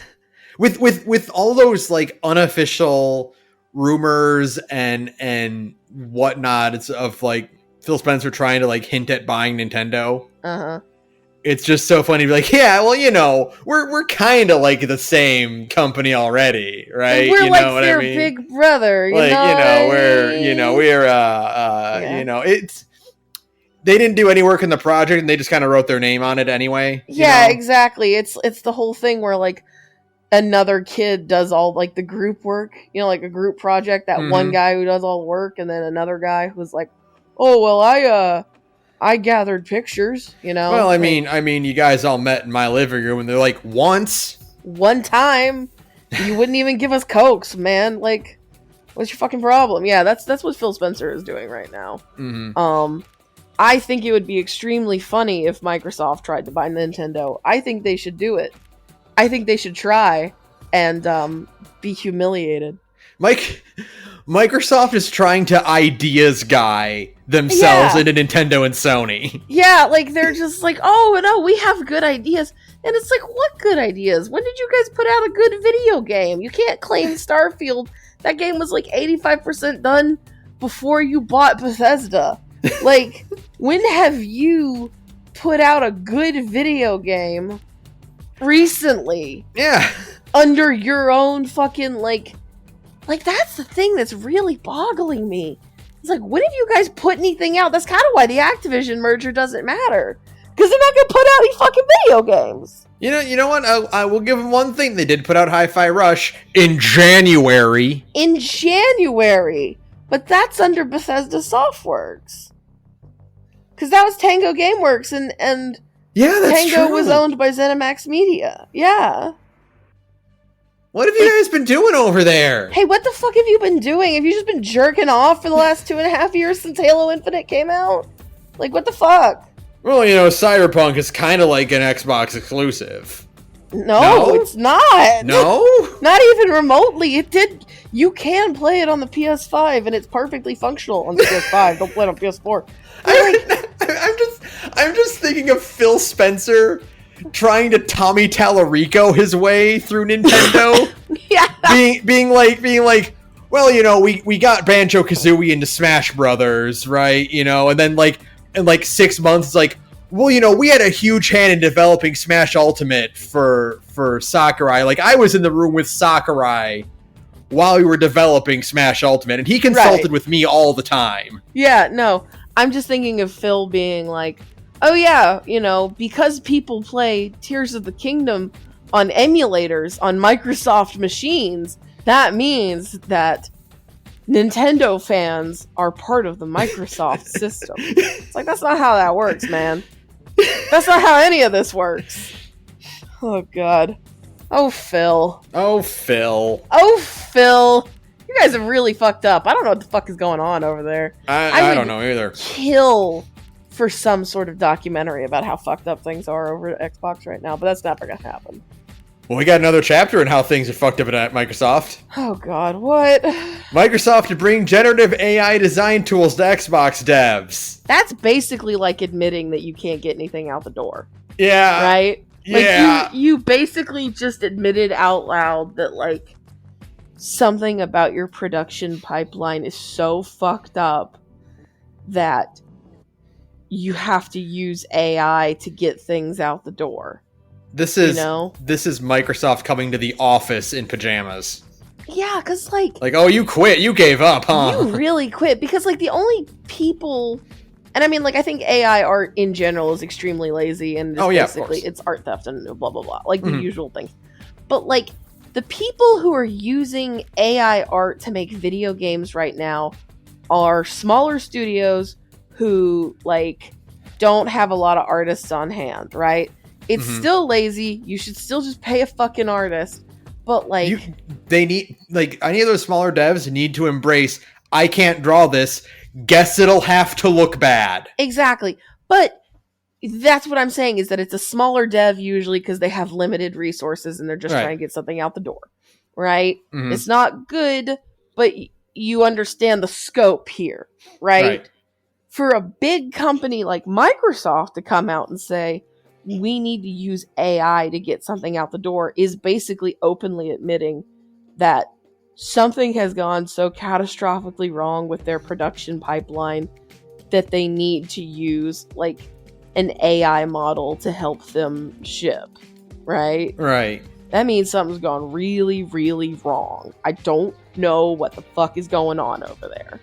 with all those like unofficial rumors and whatnot. It's of like Phil Spencer trying to like hint at buying Nintendo. It's just so funny to be like, yeah, well, you know, we're kind of like the same company already, right? We're you like know what their I mean? big brother, you know, it's they didn't do any work in the project and they just kind of wrote their name on it anyway. Yeah, exactly. It's the whole thing where like another kid does all like the group work, you know, like a group project, that one guy who does all the work, and then another guy who's like, oh, well, I gathered pictures, you know. Well, I mean, you guys all met in my living room, and they're like, one time, you wouldn't even give us Cokes, man. Like, what's your fucking problem? Yeah, that's what Phil Spencer is doing right now. I think it would be extremely funny if Microsoft tried to buy Nintendo. I think they should do it. I think they should try and be humiliated. Microsoft is trying to ideas guy themselves into Nintendo and Sony. Yeah, like they're just like, oh no, we have good ideas. And it's like, what good ideas? When did you guys put out a good video game? You can't claim Starfield. That game was like 85% done before you bought Bethesda. Like, when have you put out a good video game recently? Yeah. Under your own fucking, like that's the thing that's really boggling me. It's like, when have you guys put anything out? That's kind of why the Activision merger doesn't matter. Because they're not going to put out any fucking video games. You know what? I will give them one thing. They did put out Hi-Fi Rush in January. In January. But that's under Bethesda Softworks. Because that was Tango Gameworks, and yeah, that's Tango true. was owned by ZeniMax Media. Yeah. What have you guys been doing over there? Hey, what the fuck have you been doing? Have you just been jerking off for the last 2.5 years since Halo Infinite came out? Like, what the fuck? Well, you know, Cyberpunk is kind of like an Xbox exclusive. No, it's not. No? Not even remotely. It did. You can play it on the PS5, and it's perfectly functional on the PS5. Don't play it on PS4. I'm just thinking of Phil Spencer trying to Tommy Tallarico his way through Nintendo. Yeah. Being like, well, you know, we got Banjo-Kazooie into Smash Brothers, right? You know, and then in 6 months, it's like, well, you know, we had a huge hand in developing Smash Ultimate for Sakurai. Like, I was in the room with Sakurai while we were developing Smash Ultimate, and he consulted with me all the time. Yeah, no. I'm just thinking of Phil being like, oh yeah, you know, because people play Tears of the Kingdom on emulators on Microsoft machines, that means that Nintendo fans are part of the Microsoft system. It's like, that's not how that works, man. That's not how any of this works. Oh, God. Oh, Phil. Oh, Phil. Oh, Phil. You guys have really fucked up. I don't know what the fuck is going on over there. I don't know either. Kill for some sort of documentary about how fucked up things are over at Xbox right now, but that's never gonna happen. Well, we got another chapter in how things are fucked up at Microsoft. Oh, God, what? Microsoft to bring generative AI design tools to Xbox devs. That's basically like admitting that you can't get anything out the door. Yeah. Right? Yeah. Like, you basically just admitted out loud that, like, something about your production pipeline is so fucked up that you have to use AI to get things out the door. This is Microsoft coming to the office in pajamas. Yeah, because, like... Like, oh, you quit. You gave up, huh? You really quit. Because, like, the only people... And, I mean, like, I think AI art in general is extremely lazy. And basically, it's art theft and blah, blah, blah. Like, the usual things. But, like, the people who are using AI art to make video games right now are smaller studios who, like, don't have a lot of artists on hand, right? It's still lazy. You should still just pay a fucking artist. But, like... They need... Like, any of those smaller devs need to embrace, I can't draw this. Guess it'll have to look bad. Exactly. But that's what I'm saying, is that it's a smaller dev usually because they have limited resources and they're just trying to get something out the door. Right? It's not good, but you understand the scope here. Right? For a big company like Microsoft to come out and say, we need to use AI to get something out the door, is basically openly admitting that something has gone so catastrophically wrong with their production pipeline that they need to use, like, an AI model to help them ship. Right? Right. That means something's gone really, really wrong. I don't know what the fuck is going on over there.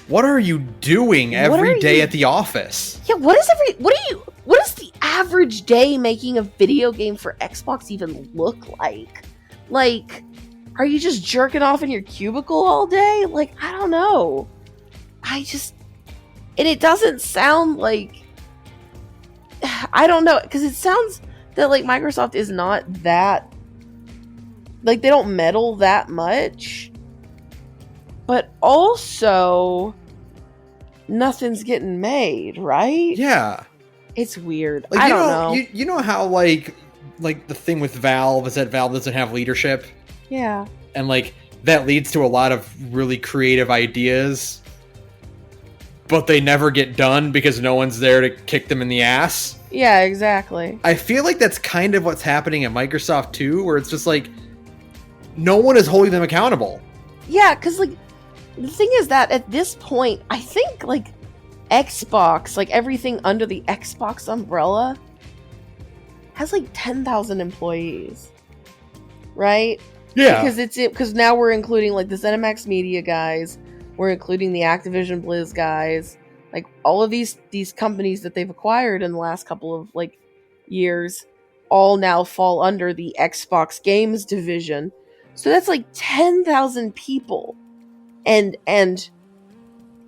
What are you doing every day at the office? Yeah, what does the average day making a video game for Xbox even look like? Like, are you just jerking off in your cubicle all day? Like, I don't know. And it doesn't sound like, I don't know, because it sounds that, like, Microsoft is not that, like, they don't meddle that much. But also, nothing's getting made, right? Yeah. It's weird. Like, I don't know. You know how, like the thing with Valve is that Valve doesn't have leadership? Yeah. And, like, that leads to a lot of really creative ideas, but they never get done because no one's there to kick them in the ass. Yeah, exactly. I feel like that's kind of what's happening at Microsoft too, where it's just like no one is holding them accountable. Yeah, because like the thing is that at this point, I think like Xbox, like everything under the Xbox umbrella, has like 10,000 employees, right? Yeah, because now we're including like the ZeniMax Media guys, we're including the Activision Blizz guys, like all of these companies that they've acquired in the last couple of like years, all now fall under the Xbox Games division. So that's like 10,000 people, and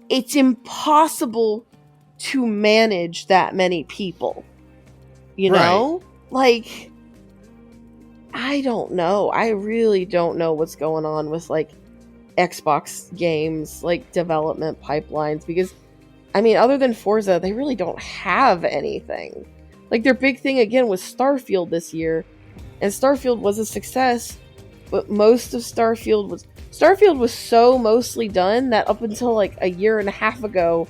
it's impossible to manage that many people. You know, like I don't know. I really don't know what's going on with like Xbox games, like development pipelines, because I mean, other than Forza, they really don't have anything. Like their big thing again was Starfield this year, and Starfield was a success, but most of Starfield was so mostly done that up until like a year and a half ago,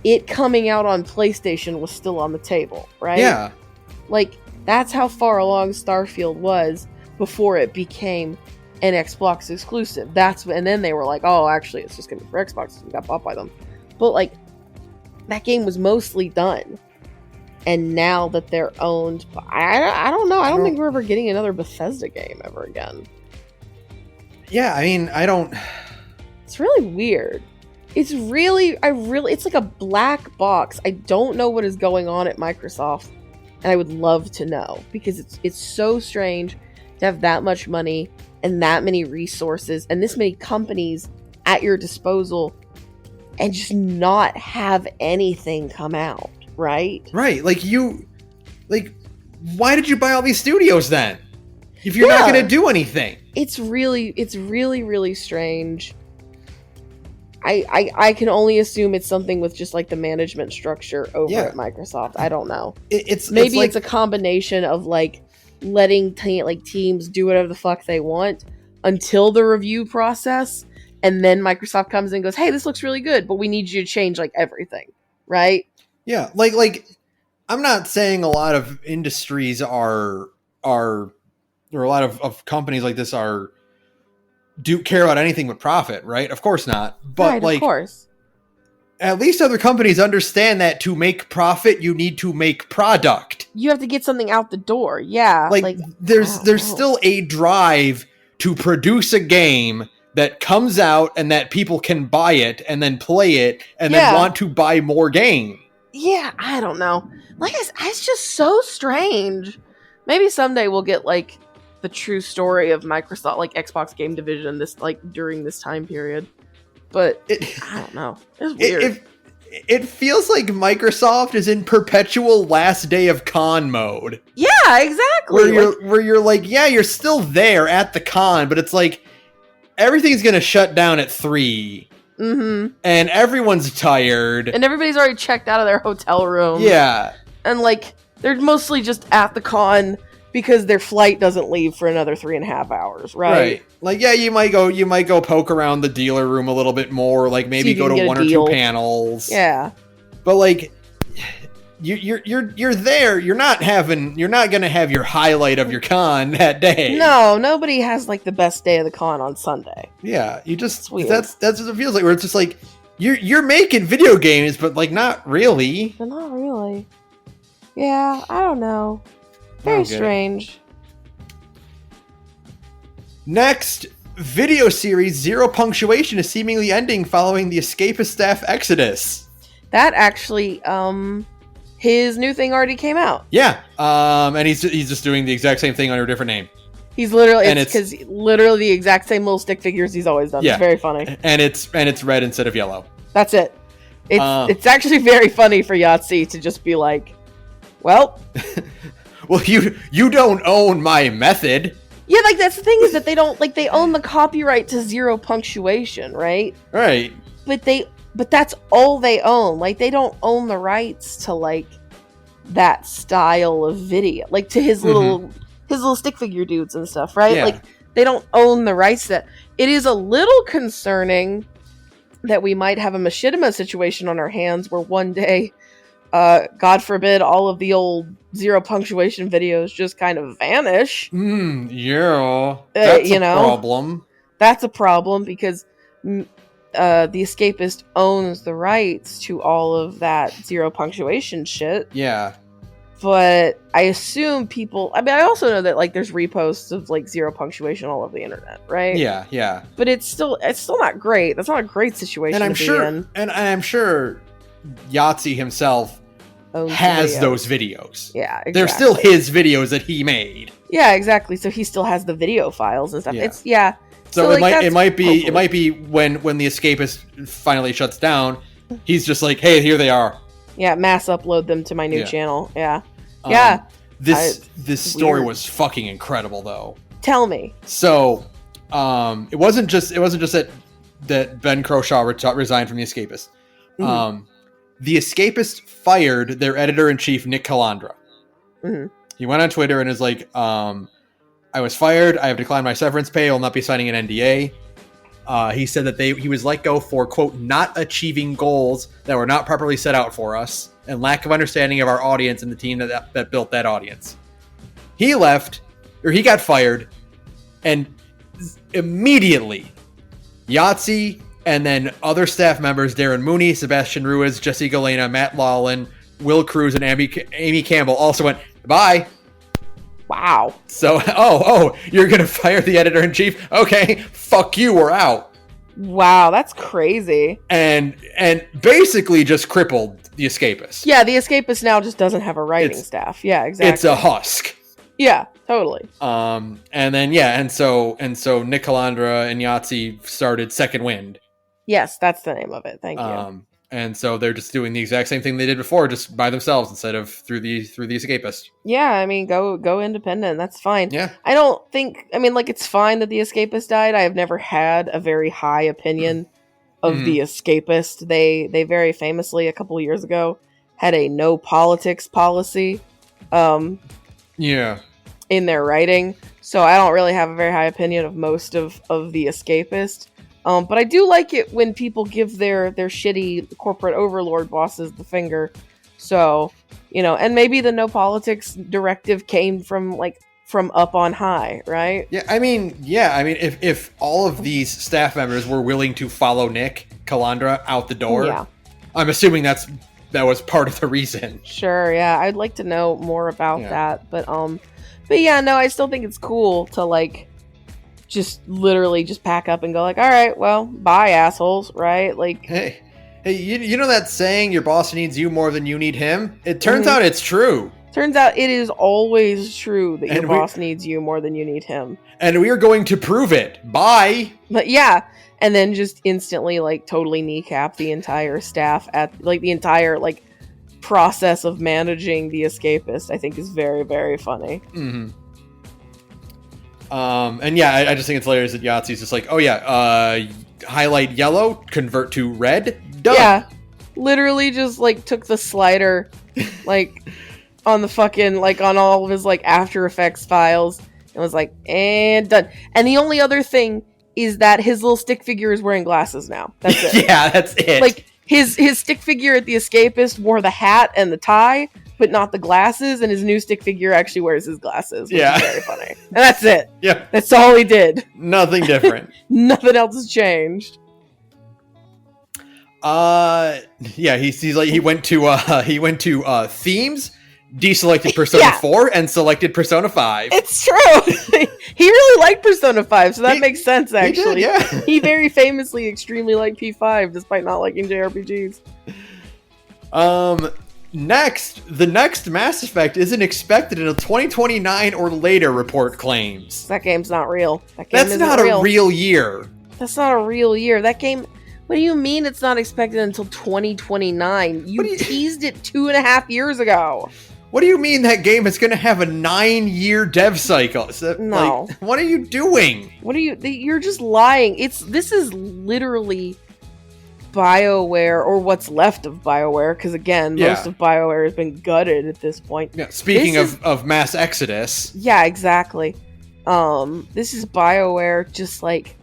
it coming out on PlayStation was still on the table, right? Yeah. Like, that's how far along Starfield was before it became an Xbox exclusive. And then they were like, oh, actually, it's just gonna be for Xbox, and got bought by them. But, like, that game was mostly done. And now that they're owned, I don't know. I don't think we're ever getting another Bethesda game ever again. Yeah, I mean, I don't... It's really weird. It's like a black box. I don't know what is going on at Microsoft, and I would love to know, because it's so strange to have that much money and that many resources and this many companies at your disposal and just not have anything come out, right? Right, why did you buy all these studios then? If you're not going to do anything. It's really, really strange. I can only assume it's something with just like the management structure over at Microsoft. I don't know. It's a combination of like letting teams do whatever the fuck they want until the review process, and then Microsoft comes in and goes, "Hey, this looks really good, but we need you to change like everything," right? Yeah, like I'm not saying a lot of industries or a lot of companies like this do care about anything but profit, right? Of course not. But right, of course. At least other companies understand that to make profit, you need to make product. You have to get something out the door. Yeah. Like there's still a drive to produce a game that comes out and that people can buy it and then play it and then want to buy more game. Yeah, I don't know. Like it's just so strange. Maybe someday we'll get like the true story of Microsoft, like Xbox game division, this like during this time period. But I don't know. It's weird. It feels like Microsoft is in perpetual last day of con mode. Yeah, exactly. Where you're like, yeah, you're still there at the con, but it's like everything's gonna shut down at 3. Mm-hmm. And everyone's tired. And everybody's already checked out of their hotel room. Yeah. And like they're mostly just at the con because their flight doesn't leave for another 3.5 hours, right? Like, yeah, you might go poke around the dealer room a little bit more, like maybe go to 1 or 2 panels. Yeah. But like you're there, you're not going to have your highlight of your con that day. No, nobody has like the best day of the con on Sunday. Yeah, that's what it feels like, where it's just like you're making video games, but like not really. But not really. Yeah, I don't know. Very strange. Next, video series Zero Punctuation is seemingly ending following the Escapist staff exodus. That actually, his new thing already came out. Yeah, and he's just doing the exact same thing under a different name. He's literally literally the exact same little stick figures he's always done. Yeah. It's very funny. And it's red instead of yellow. That's it. It's actually very funny for Yahtzee to just be like, well. Well, you don't own my method. Yeah, like that's the thing, is that they don't, like, they own the copyright to Zero Punctuation, right? Right. But that's all they own. Like, they don't own the rights to like that style of video, like to his little stick figure dudes and stuff, right? Yeah. Like they don't own the rights to that. It is a little concerning that we might have a machinima situation on our hands where one day, God forbid, all of the old zero punctuation videos just kind of vanish. Yeah. That's a problem. That's a problem because the Escapist owns the rights to all of that zero punctuation shit. Yeah. But I assume people... I mean, I also know that, like, there's reposts of, like, zero punctuation all over the internet, right? Yeah, yeah. But it's still not great. That's not a great situation to be in. And I'm sure Yahtzee himself has those videos. Yeah, exactly. They're still his videos that he made. Yeah, exactly. So he still has the video files and stuff. Yeah. So like, it might be when the Escapist finally shuts down, he's just like, hey, here they are. Yeah, mass upload them to my new channel. Yeah. This story was fucking incredible, though. Tell me. So, it wasn't just that Ben Croshaw resigned from the Escapist. Mm-hmm. The Escapist fired their editor-in-chief, Nick Calandra. Mm-hmm. He went on Twitter and is like, I was fired. I have declined my severance pay. I will not be signing an NDA. He said that he was let go for, quote, not achieving goals that were not properly set out for us and lack of understanding of our audience and the team that built that audience. He got fired, and immediately Yahtzee and then other staff members, Darren Mooney, Sebastian Ruiz, Jesse Galena, Matt Lawlin, Will Cruz, and Amy Campbell also went, bye. Wow. So, you're going to fire the editor-in-chief? Okay, fuck you, we're out. Wow, that's crazy. And basically just crippled the Escapist. Yeah, the Escapist now just doesn't have a writing staff. Yeah, exactly. It's a husk. Yeah, totally. And so Nick Calandra and Yahtzee started Second Wind. Yes, that's the name of it. Thank you. And so they're just doing the exact same thing they did before, just by themselves instead of through the Escapist. Yeah, I mean, go independent. That's fine. Yeah. I don't think... I mean, like, it's fine that the Escapist died. I have never had a very high opinion of the Escapist. They very famously, a couple years ago, had a no politics policy. Yeah. In their writing. So I don't really have a very high opinion of most of the Escapist. But I do like it when people give their shitty corporate overlord bosses the finger. So, and maybe the no politics directive came from up on high, right? Yeah, I mean, if all of these staff members were willing to follow Nick Calandra out the door, I'm assuming that was part of the reason. Sure, yeah. I'd like to know more about that. But yeah, no, I still think it's cool to just literally just pack up and go all right, well, bye, assholes, right? Hey, you know that saying, your boss needs you more than you need him? It turns out it's true. Turns out it is always true that your boss needs you more than you need him. And we are going to prove it. Bye. But yeah, and then just instantly totally kneecap the entire staff at the entire process of managing the Escapist. I think is very, very funny. Mm-hmm. And yeah, I just think it's hilarious that Yahtzee's just highlight yellow, convert to red, done. Yeah, literally just took the slider, on the fucking, on all of his After Effects files, and was and done. And the only other thing is that his little stick figure is wearing glasses now. That's it. Yeah, that's it. His stick figure at the Escapist wore the hat and the tie, but not the glasses, and his new stick figure actually wears his glasses, which is very funny. And that's it. Yeah. That's all he did. Nothing different. Nothing else has changed. Yeah, he went to themes, deselected Persona 4, and selected Persona 5. It's true. He really liked Persona 5, so that makes sense, actually. He did, yeah. He very famously extremely liked P5, despite not liking JRPGs. The next Mass Effect isn't expected until 2029 or later, report claims. That game's not real. That's not a real year. That's not a real year. That game... What do you mean it's not expected until 2029? You teased it 2.5 years ago. What do you mean that game is going to have a 9-year dev cycle? No. What are you doing? You're just lying. This is literally BioWare, or what's left of BioWare, because again, most of BioWare has been gutted at this point. Yeah, speaking of mass exodus. Yeah, exactly. This is BioWare just like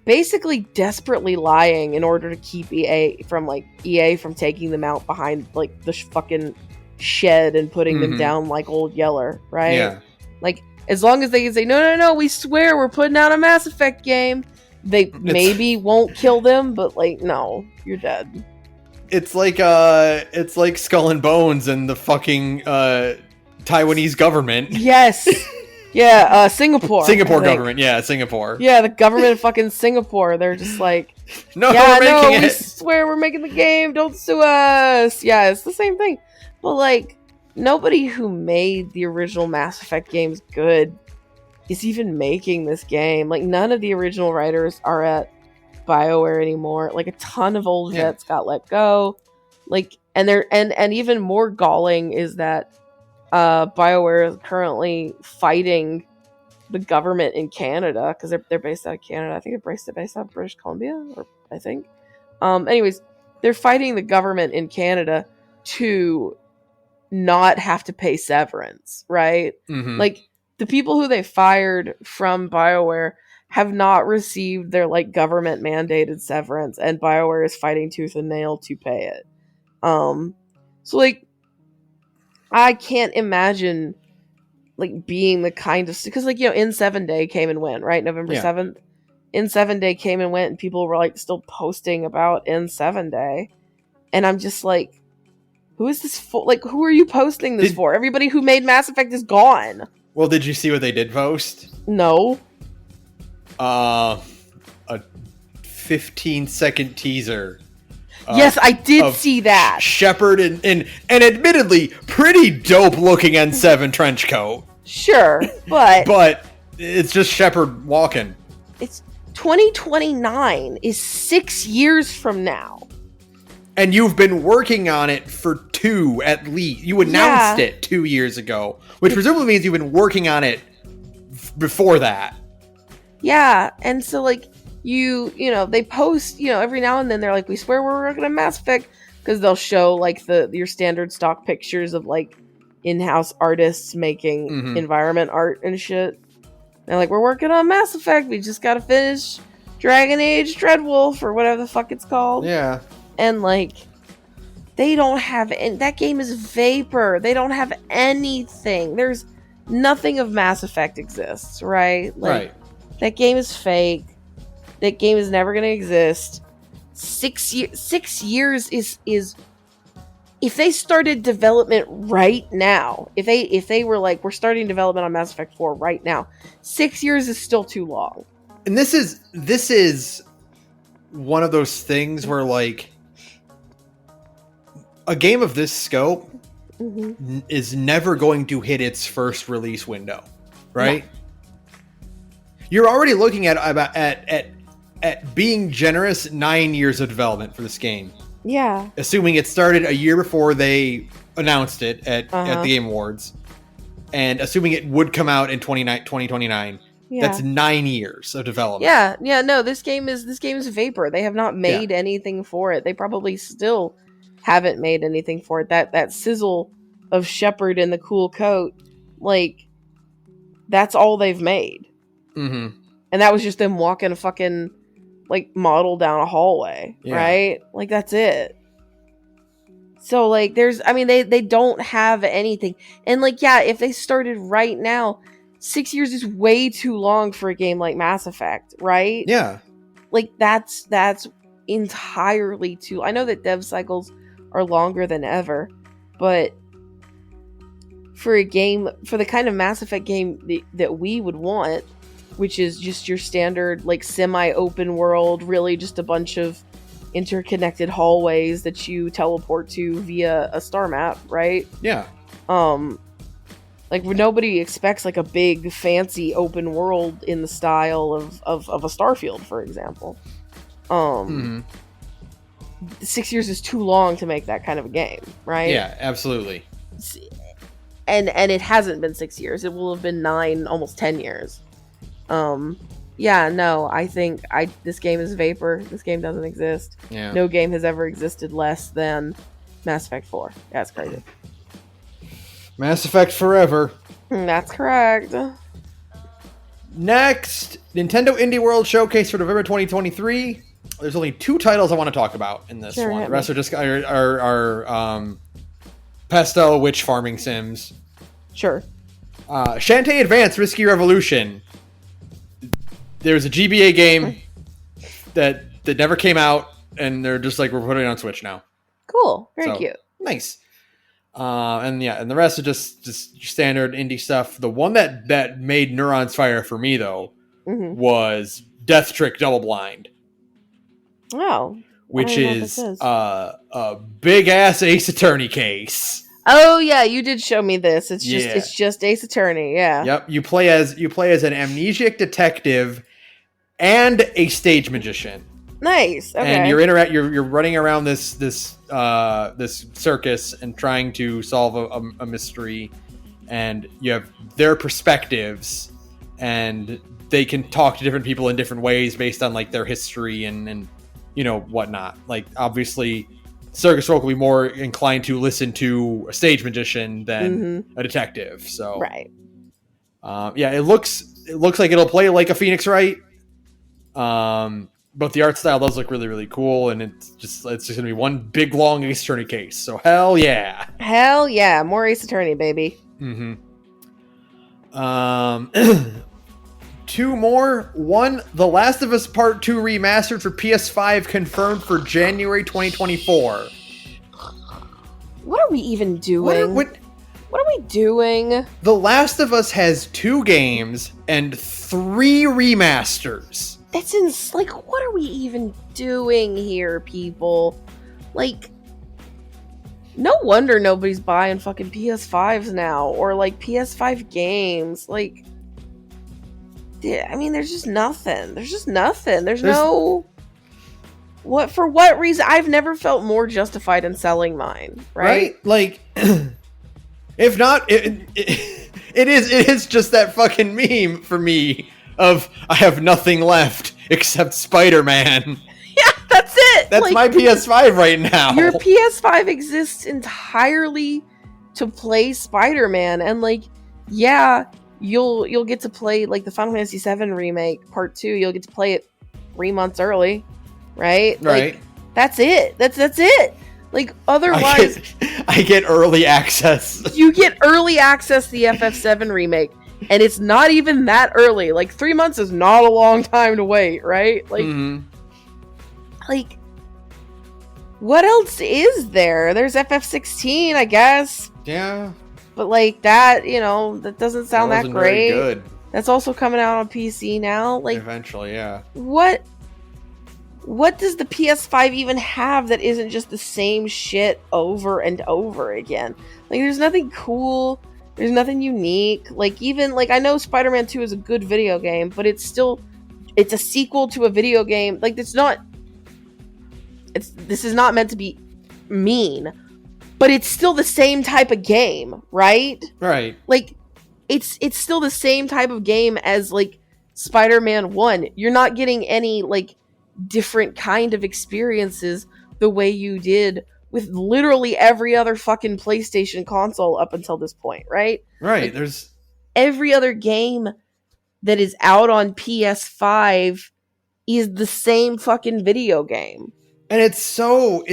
basically desperately lying in order to keep EA from taking them out behind like the fucking shed and putting them down like Old Yeller, right? Yeah. Like, as long as they can say, no, we swear we're putting out a Mass Effect game, they maybe won't kill them, but like, no, you're dead. It's like Skull and Bones and the fucking Taiwanese government. Yes. Yeah, Singapore. Singapore government, yeah, Singapore. Yeah, the government of fucking Singapore. They're just like, no, we're making it. We swear we're making the game. Don't sue us. Yeah, it's the same thing. But like, nobody who made the original Mass Effect games good is even making this game. Like, none of the original writers are at BioWare anymore. Like, a ton of old vets got let go. Like, and even more galling is that BioWare is currently fighting the government in Canada because they're based out of Canada. I think they're based out of British Columbia, anyways, they're fighting the government in Canada to not have to pay severance, right? Like, the people who they fired from BioWare have not received their like government mandated severance, and BioWare is fighting tooth and nail to pay it. So like, I can't imagine like being the kind of, because like, you know, N7 Day came and went, right? November 7th. N7 Day came and went, and people were like still posting about N7 Day, and I'm just like, who is this for? Like, who are you posting this for? Everybody who made Mass Effect is gone. Well, did you see what they did post? No. A 15-second teaser. Yes, I did see that. Shepard and admittedly pretty dope looking N7 trench coat. Sure, but it's just Shepard walking. It's 2029 is 6 years from now. And you've been working on it for 2 at least. You announced it 2 years ago, which presumably means you've been working on it before that. Yeah, and so like you know, they post, you know, every now and then they're like, we swear we're working on Mass Effect, because they'll show like your standard stock pictures of like in-house artists making environment art and shit. They're like, we're working on Mass Effect, we just gotta finish Dragon Age Dreadwolf or whatever the fuck it's called. Yeah. And like, they don't have that game is vapor. They don't have anything. There's nothing of Mass Effect exists, right? Like, right. That game is fake. That game is never going to exist. 6 years is if they started development right now. If they were like, we're starting development on Mass Effect 4 right now, 6 years is still too long. And this is one of those things where like a game of this scope is never going to hit its first release window, right? No. You're already looking at being generous 9 years of development for this game. Yeah. Assuming it started a year before they announced it at the Game Awards, and assuming it would come out in 2029. Yeah. That's 9 years of development. Yeah. No, this game is vapor. They have not made anything for it. They probably still haven't made anything for it. That sizzle of Shepard in the cool coat, like, that's all they've made. And that was just them walking a fucking like model down a hallway, right? Like, that's it. So like, they don't have anything. And like, yeah, if they started right now, 6 years is way too long for a game like Mass Effect, right? Yeah. Like, that's entirely too... I know that dev cycles are longer than ever, but for a game, for the kind of Mass Effect game that we would want, which is just your standard, like, semi-open world, really just a bunch of interconnected hallways that you teleport to via a star map, right? Yeah. Like, nobody expects, like, a big, fancy open world in the style of a Starfield, for example. 6 years is too long to make that kind of a game, right? Yeah, absolutely. And it hasn't been 6 years. It will have been 9, almost 10 years. Yeah, no, I think this game is vapor. This game doesn't exist. Yeah. No game has ever existed less than Mass Effect 4. That's crazy. Mass Effect forever. That's correct. Next, Nintendo Indie World Showcase for November 2023. There's only 2 titles I want to talk about in this one. The rest are just Pesto Witch Farming Sims. Sure. Shantae Advance Risky Revolution. There's a GBA game that never came out, and they're just like, we're putting it on Switch now. Cool. Very cute. Nice. And the rest are just standard indie stuff. The one that made neurons fire for me, though, was Death Trick Double Blind. Oh. Which is a big-ass Ace Attorney case. Oh, yeah, you did show me this. It's just Ace Attorney, yeah. Yep, you play as an amnesiac detective and a stage magician. Nice. Okay. And you're running around this circus and trying to solve a mystery, and you have their perspectives, and they can talk to different people in different ways based on like their history and whatnot. Like obviously, circus folk will be more inclined to listen to a stage magician than a detective. So right. It looks like it'll play like a Phoenix Wright. But the art style does look really, really cool, and it's just gonna be one big long Ace Attorney case. So hell yeah, more Ace Attorney, baby. 2 more. One, The Last of Us Part 2 remastered for PS5 confirmed for January 2024. What are we even doing? What are we doing? The Last of Us has 2 games and 3 remasters. It's like, what are we even doing here, people? Like, no wonder nobody's buying fucking PS5s now, or like PS5 games. Like, I mean, there's just nothing. There's no. For what reason? I've never felt more justified in selling mine. Right? Like, if not, it is just that fucking meme for me of I have nothing left except Spider-Man. Yeah, that's it. That's like, my PS5 right now. Your PS5 exists entirely to play Spider-Man, and like, yeah, you'll get to play like the Final Fantasy VII remake Part 2. You'll get to play it 3 months early, right? Right. Like, that's it. That's it. Like, otherwise, I get early access. You get early access to the FF7 remake. And it's not even that early. Like, 3 months is not a long time to wait, right? Like, like, what else is there? There's FF16, I guess. Yeah. But, like, that, that doesn't sound that great. Very good. That's also coming out on PC now. Like, eventually, yeah. What does the PS5 even have that isn't just the same shit over and over again? Like, there's nothing cool. There's nothing unique. Like, even, like, I know Spider-Man 2 is a good video game, but it's a sequel to a video game. Like, this is not meant to be mean, but it's still the same type of game, right? Right. Like, it's still the same type of game as, like, Spider-Man 1. You're not getting any, like, different kind of experiences the way you did with literally every other fucking PlayStation console up until this point, right? Right. Like, there's every other game that is out on PS5 is the same fucking video game. And it's so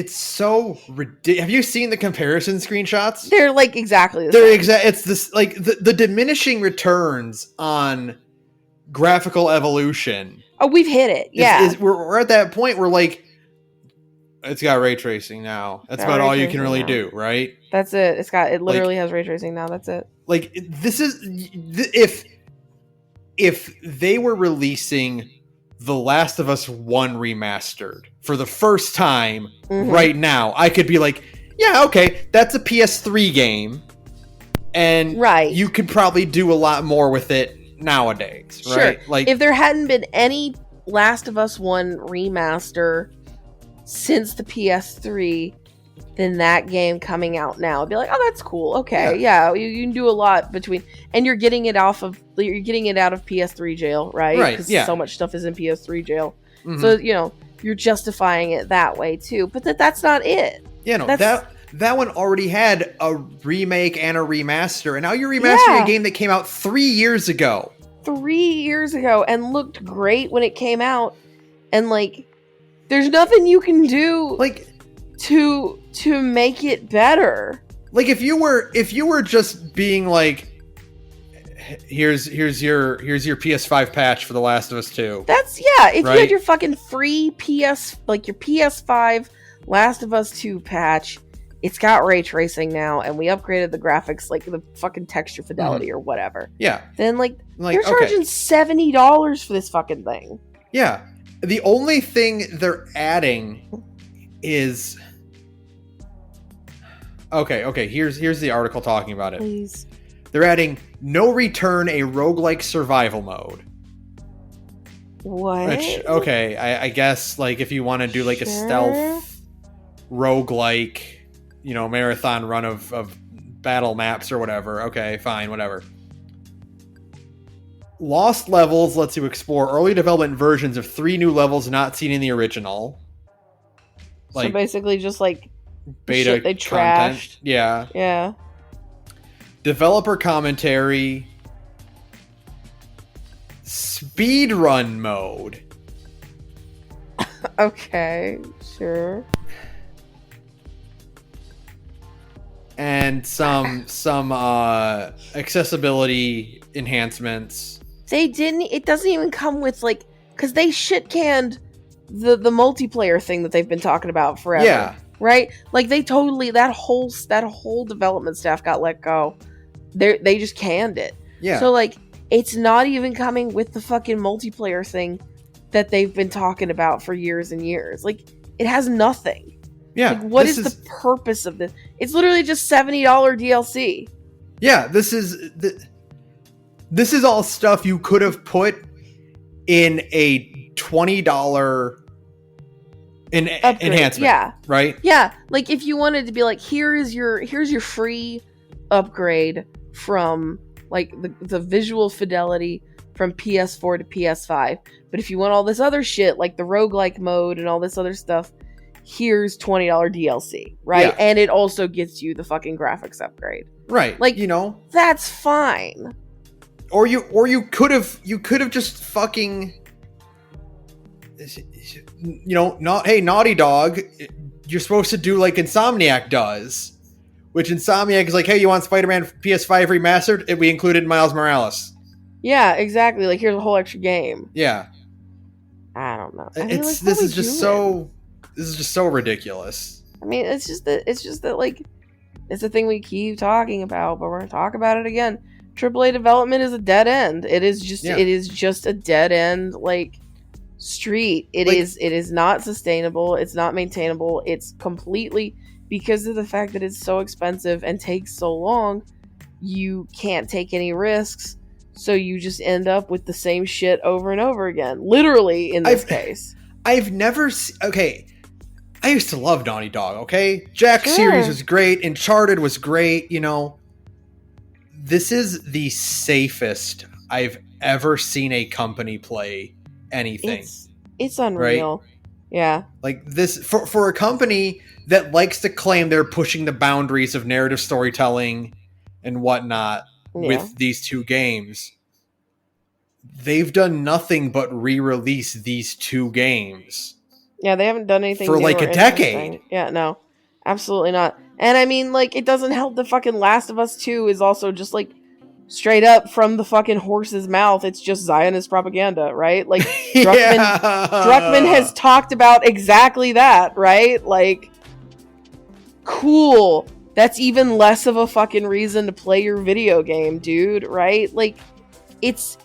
ridiculous. Have you seen the comparison screenshots? They're like exactly the same. It's this, like, the diminishing returns on graphical evolution. Oh, we've hit it. Yeah. We're at that point where, like, it's got ray tracing now. That's about all you can really do, right? That's it. It literally has ray tracing now. That's it. Like, this is if they were releasing The Last of Us 1 remastered for the first time right now, I could be like, yeah, okay, that's a PS3 game, and you could probably do a lot more with it nowadays, right? Sure. Like, if there hadn't been any Last of Us 1 remaster since the PS3, then that game coming out now, I'd be like, oh, that's cool. Okay, yeah, you can do a lot between, and you're getting it out of PS3 jail, right? Right. Because so much stuff is in PS3 jail, so you're justifying it that way too. But that's not it. Yeah, no, that one already had a remake and a remaster, and now you're remastering a game that came out 3 years ago. 3 years ago and looked great when it came out, and like there's nothing you can do like to make it better. Like if you were just being like, here's your PS5 patch for The Last of Us 2. That's if you had your fucking free your PS5 Last of Us 2 patch, it's got ray tracing now, and we upgraded the graphics, like the fucking texture fidelity or whatever. Yeah. Then like you're charging $70 for this fucking thing. Yeah. The only thing they're adding is Okay, here's the article talking about it. Please. They're adding no return, a roguelike survival mode. What? Which, okay, I guess like if you want to do like a stealth roguelike, marathon run of battle maps or whatever. Okay, fine, whatever. Lost Levels lets you explore early development versions of 3 new levels not seen in the original. So basically just like beta shit they content. trashed. Yeah. Developer commentary. Speedrun mode. Okay, sure. And some accessibility enhancements. It doesn't even come with like, because they shit canned the multiplayer thing that they've been talking about forever. Yeah. Right? Like they totally, that whole development staff got let go. They just canned it. Yeah. So like, it's not even coming with the fucking multiplayer thing that they've been talking about for years and years. Like, it has nothing. Yeah. Like, what is the purpose of this? It's literally just $70 DLC. Yeah, this is all stuff you could have put in a $20 enhancement. Yeah. Right? Yeah. Like if you wanted to be like, here's your free upgrade from like the visual fidelity from PS4 to PS5. But if you want all this other shit, like the roguelike mode and all this other stuff, here's $20 DLC, right? Yeah. And it also gets you the fucking graphics upgrade. Right. Like, that's fine. Or you could have just fucking hey, Naughty Dog, you're supposed to do like Insomniac does. Which Insomniac is like, hey, you want Spider-Man PS5 remastered? We included Miles Morales. Yeah, exactly. Like, here's a whole extra game. Yeah. I don't know. This is just so ridiculous. I mean, it's just that like, it's the thing we keep talking about, but we're gonna talk about it again. AAA development is a dead end. It is just a dead end like street. It is not sustainable. It's not maintainable. It's completely, because of the fact that it's so expensive and takes so long, you can't take any risks, so you just end up with the same shit over and over again. Literally, in this case. I've never I used to love Naughty Dog, okay? Jack's series was great. Uncharted was great, This is the safest I've ever seen a company play anything. It's unreal. Right? Yeah. Like this, for a company that likes to claim they're pushing the boundaries of narrative storytelling and whatnot with these 2 games, they've done nothing but re-release these 2 games. Yeah, they haven't done anything for like a decade. Yeah, no, absolutely not. And I mean, like, it doesn't help the fucking Last of Us 2 is also just like straight up from the fucking horse's mouth. It's just Zionist propaganda, right? Like, Druckmann has talked about exactly that, right? Like, cool. That's even less of a fucking reason to play your video game, dude, right? Like, it's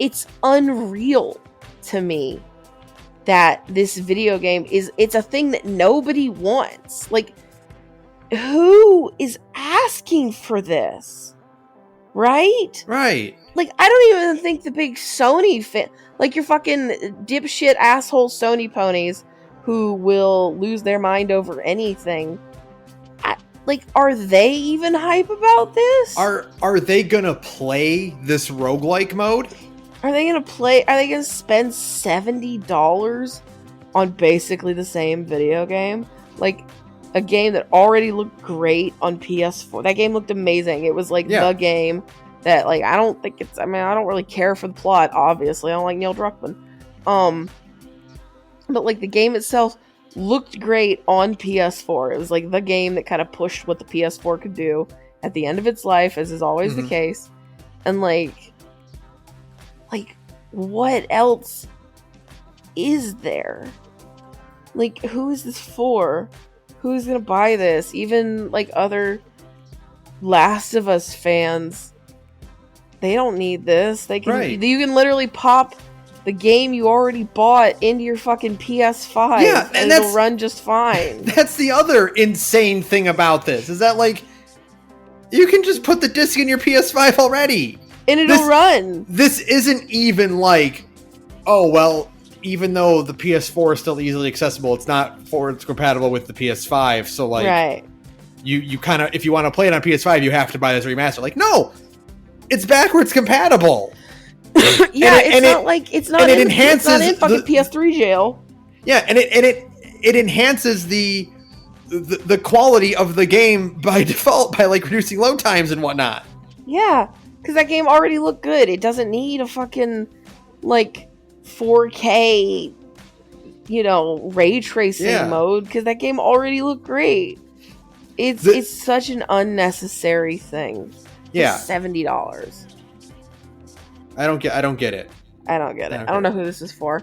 unreal to me that this video game it's a thing that nobody wants. Like, who is asking for this? Right? Right. Like, I don't even think the big Sony fan, like your fucking dipshit asshole Sony ponies who will lose their mind over anything. Like, are they even hype about this? Are they gonna play this roguelike mode? Are they gonna spend $70 on basically the same video game? Like, a game that already looked great on PS4. That game looked amazing. It was like the game that like I don't think it's. I mean, I don't really care for the plot. Obviously, I don't like Neil Druckmann. But like the game itself looked great on PS4. It was like the game that kind of pushed what the PS4 could do at the end of its life, as is always the case. And like what else is there? Like, who is this for? Who's gonna buy this? Even like other Last of Us fans, they don't need this. They can you can literally pop the game you already bought into your fucking PS5 and it'll run just fine. That's the other insane thing about this, is that like you can just put the disc in your PS5 already and it'll run. This isn't even like, oh well, even though the PS4 is still easily accessible, it's not forward compatible with the PS5, so like you kind of, if you want to play it on PS5, you have to buy this remaster. Like, no, it's backwards compatible. It's not in fucking PS3 jail. Yeah, and it enhances the quality of the game by default by like reducing load times and whatnot. Yeah, because that game already looked good. It doesn't need a fucking like 4K, ray tracing mode, because that game already looked great. It's such an unnecessary thing. Yeah, $70. I don't get it. I don't get it. I don't know who this is for.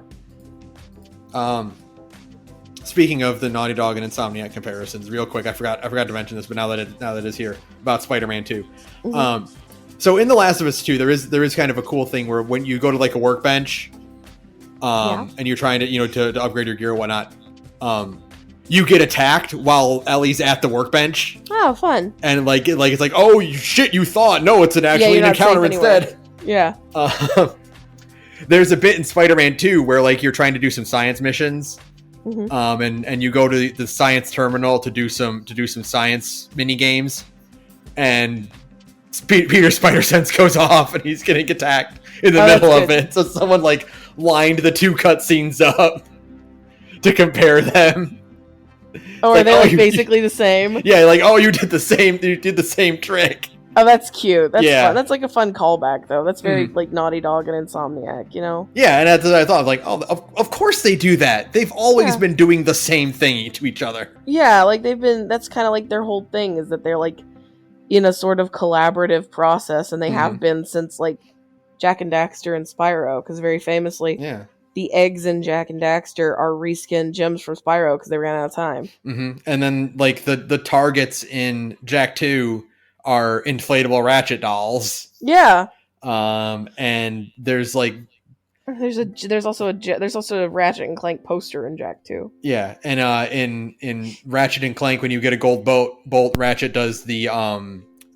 Speaking of the Naughty Dog and Insomniac comparisons, real quick, I forgot to mention this, but now that it's here, about Spider-Man 2. Mm-hmm. So in The Last of Us 2, there is kind of a cool thing where when you go to like a workbench, and you're trying to to upgrade your gear or whatnot, you get attacked while Ellie's at the workbench. Oh, fun! And like it's like, oh shit, you thought, no, it's an encounter instead. Yeah. There's a bit in Spider-Man 2 where like you're trying to do some science missions, and you go to the science terminal to do some science mini games, and Peter's spider sense goes off and he's getting attacked in the middle of it. So someone like lined the two cutscenes up to compare them. Oh, are they basically the same? Yeah, like, oh, you did the same trick. Oh, that's cute. That's fun. That's like a fun callback, though. That's very like Naughty Dog and Insomniac, Yeah, and that's what I thought. Like, oh, of course they do that. They've always been doing the same thing to each other. Yeah, like that's kind of like their whole thing, is that they're like in a sort of collaborative process, and they have been since like Jak and Daxter and Spyro, because very famously, the eggs in Jak and Daxter are reskinned gems from Spyro because they ran out of time. Mm-hmm. And then like the targets in Jak 2 are inflatable Ratchet dolls. Yeah. And there's like there's also a Ratchet and Clank poster in Jak 2. Yeah, and in Ratchet and Clank, when you get a gold bolt, Ratchet does the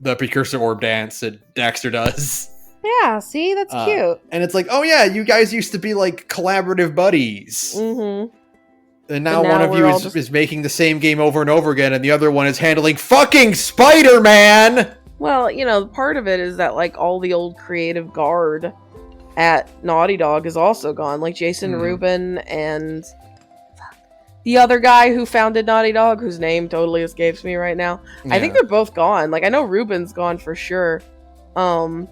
precursor orb dance that Daxter does. Yeah, see, that's cute. And it's like, oh yeah, you guys used to be like collaborative buddies. Mm-hmm. And now one of you is making the same game over and over again, and the other one is handling fucking Spider-Man! Well, part of it is that, like, all the old creative guard at Naughty Dog is also gone. Like, Jason Rubin and the other guy who founded Naughty Dog, whose name totally escapes me right now. Yeah. I think they're both gone. Like, I know Rubin's gone for sure. But,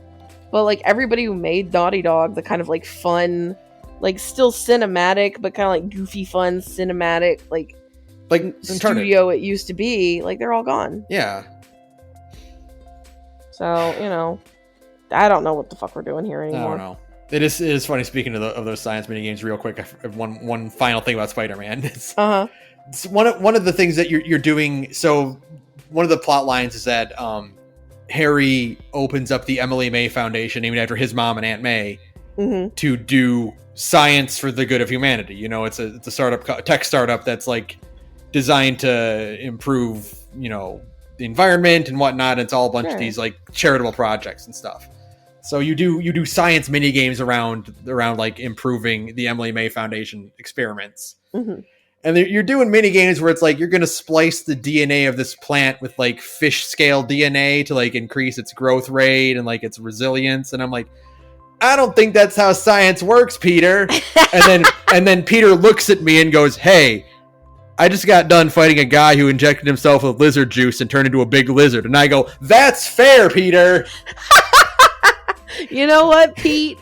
like, everybody who made Naughty Dog, the kind of, like, fun... like still cinematic, but kind of like goofy, fun, cinematic, like studio it used to be. Like they're all gone. Yeah. So I don't know what the fuck we're doing here anymore. I don't know. It is funny. Speaking of those science mini games, real quick, I have one final thing about Spider-Man. It's one of the things that you're doing. So one of the plot lines is that Harry opens up the Emily May Foundation, named after his mom and Aunt May, to do science for the good of humanity. It's a tech startup that's like designed to improve, the environment and whatnot. It's all a bunch of these like charitable projects and stuff. So you do science mini games around like improving the Emily May Foundation experiments. Mm-hmm. And you're doing mini games where it's like you're going to splice the DNA of this plant with like fish scale DNA to like increase its growth rate and like its resilience. And I'm like, I don't think that's how science works, Peter. And then Peter looks at me and goes, hey, I just got done fighting a guy who injected himself with lizard juice and turned into a big lizard. And I go, that's fair, Peter. You know what, Pete?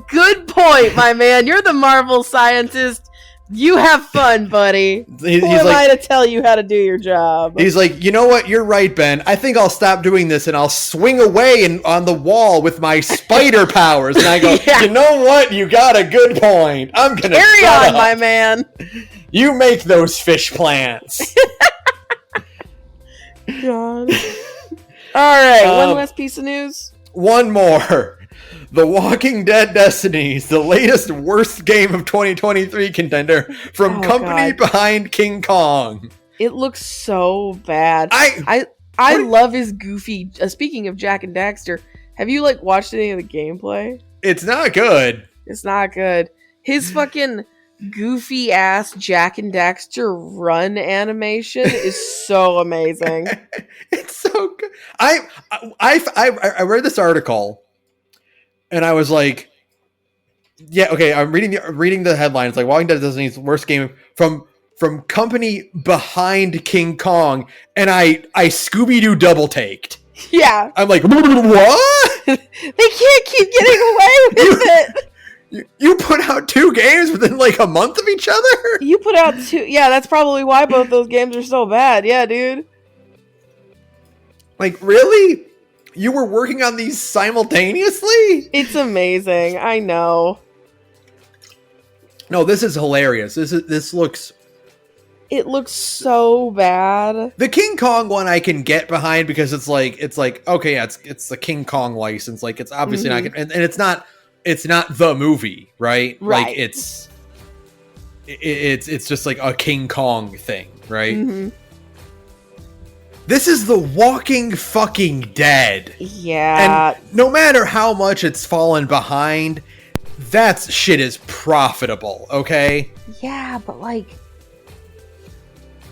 Good point, my man. You're the Marvel scientist. You have fun, buddy. Who am I to tell you how to do your job? He's like, you know what? You're right, Ben. I think I'll stop doing this and I'll swing away on the wall with my spider powers. And I go, You know what? You got a good point. I'm going to carry on, my man. You make those fish plants. God. All right, one last piece of news. One more. The Walking Dead Destinies, the latest worst game of 2023 contender from company behind King Kong. It looks so bad. I love his goofy. Speaking of Jack and Daxter, have you watched any of the gameplay? It's not good. It's not good. His fucking goofy ass Jack and Daxter run animation is so amazing. It's so good. I read this article. And I was like, yeah, okay, I'm reading the headline. It's like Walking Dead Disney's worst game from company behind King Kong, and I Scooby-Doo double-taked. Yeah. I'm like, what? They can't keep getting away with it. You put out 2 games within a month of each other? You put out 2. Yeah, that's probably why both those games are so bad. Yeah, dude. Really? You were working on these simultaneously? It's amazing. I know. No, this is hilarious. This looks... It looks so bad. The King Kong one I can get behind because it's like okay, yeah, it's the King Kong license. It's obviously not, and it's not the movie, right? Right. It's just a King Kong thing, right? Mm-hmm. This is The Walking fucking Dead. Yeah. And no matter how much it's fallen behind, that shit is profitable, okay? Yeah, but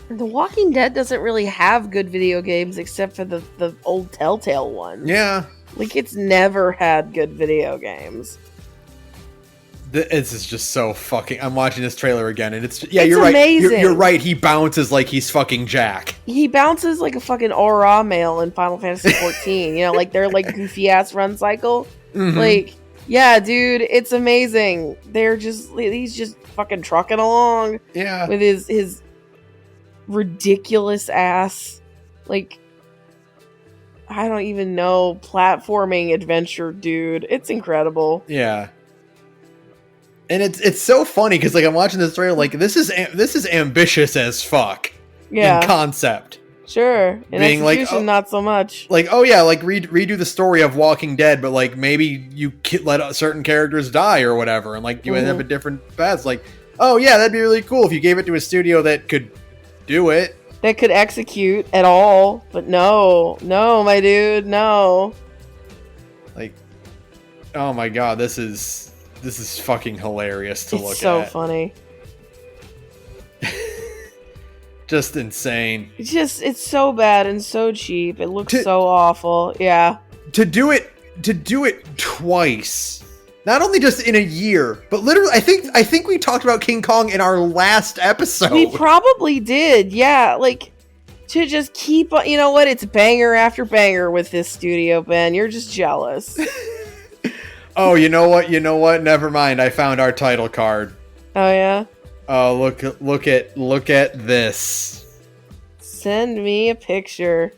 The Walking Dead doesn't really have good video games except for the old Telltale one. Yeah. It's never had good video games. This is just so fucking... I'm watching this trailer again, and it's you're amazing. Right. You're right. He bounces like he's fucking Jack. He bounces like a fucking aura male in Final Fantasy 14. Their goofy ass run cycle. Mm-hmm. Yeah, dude, it's amazing. He's just fucking trucking along. Yeah. With his ridiculous ass, I don't even know, platforming adventure, dude. It's incredible. Yeah. And it's so funny because I'm watching this trailer this is ambitious as fuck. Yeah. In concept. Sure. In being execution, not so much. Redo the story of Walking Dead, but maybe you let certain characters die or whatever, and you end up at different paths. Oh yeah, that'd be really cool if you gave it to a studio that could do it. That could execute at all, but no, my dude, no. Oh my god, this is fucking hilarious to look at. It's so funny. Just insane. It's so bad and so cheap. It looks so awful. Yeah. To do it twice. Not only just in a year, but literally I think we talked about King Kong in our last episode. We probably did. Yeah, to just keep, you know what? It's banger after banger with this studio, Ben. You're just jealous. Oh, you know what? Never mind. I found our title card. Oh yeah? Oh, look at this. Send me a picture.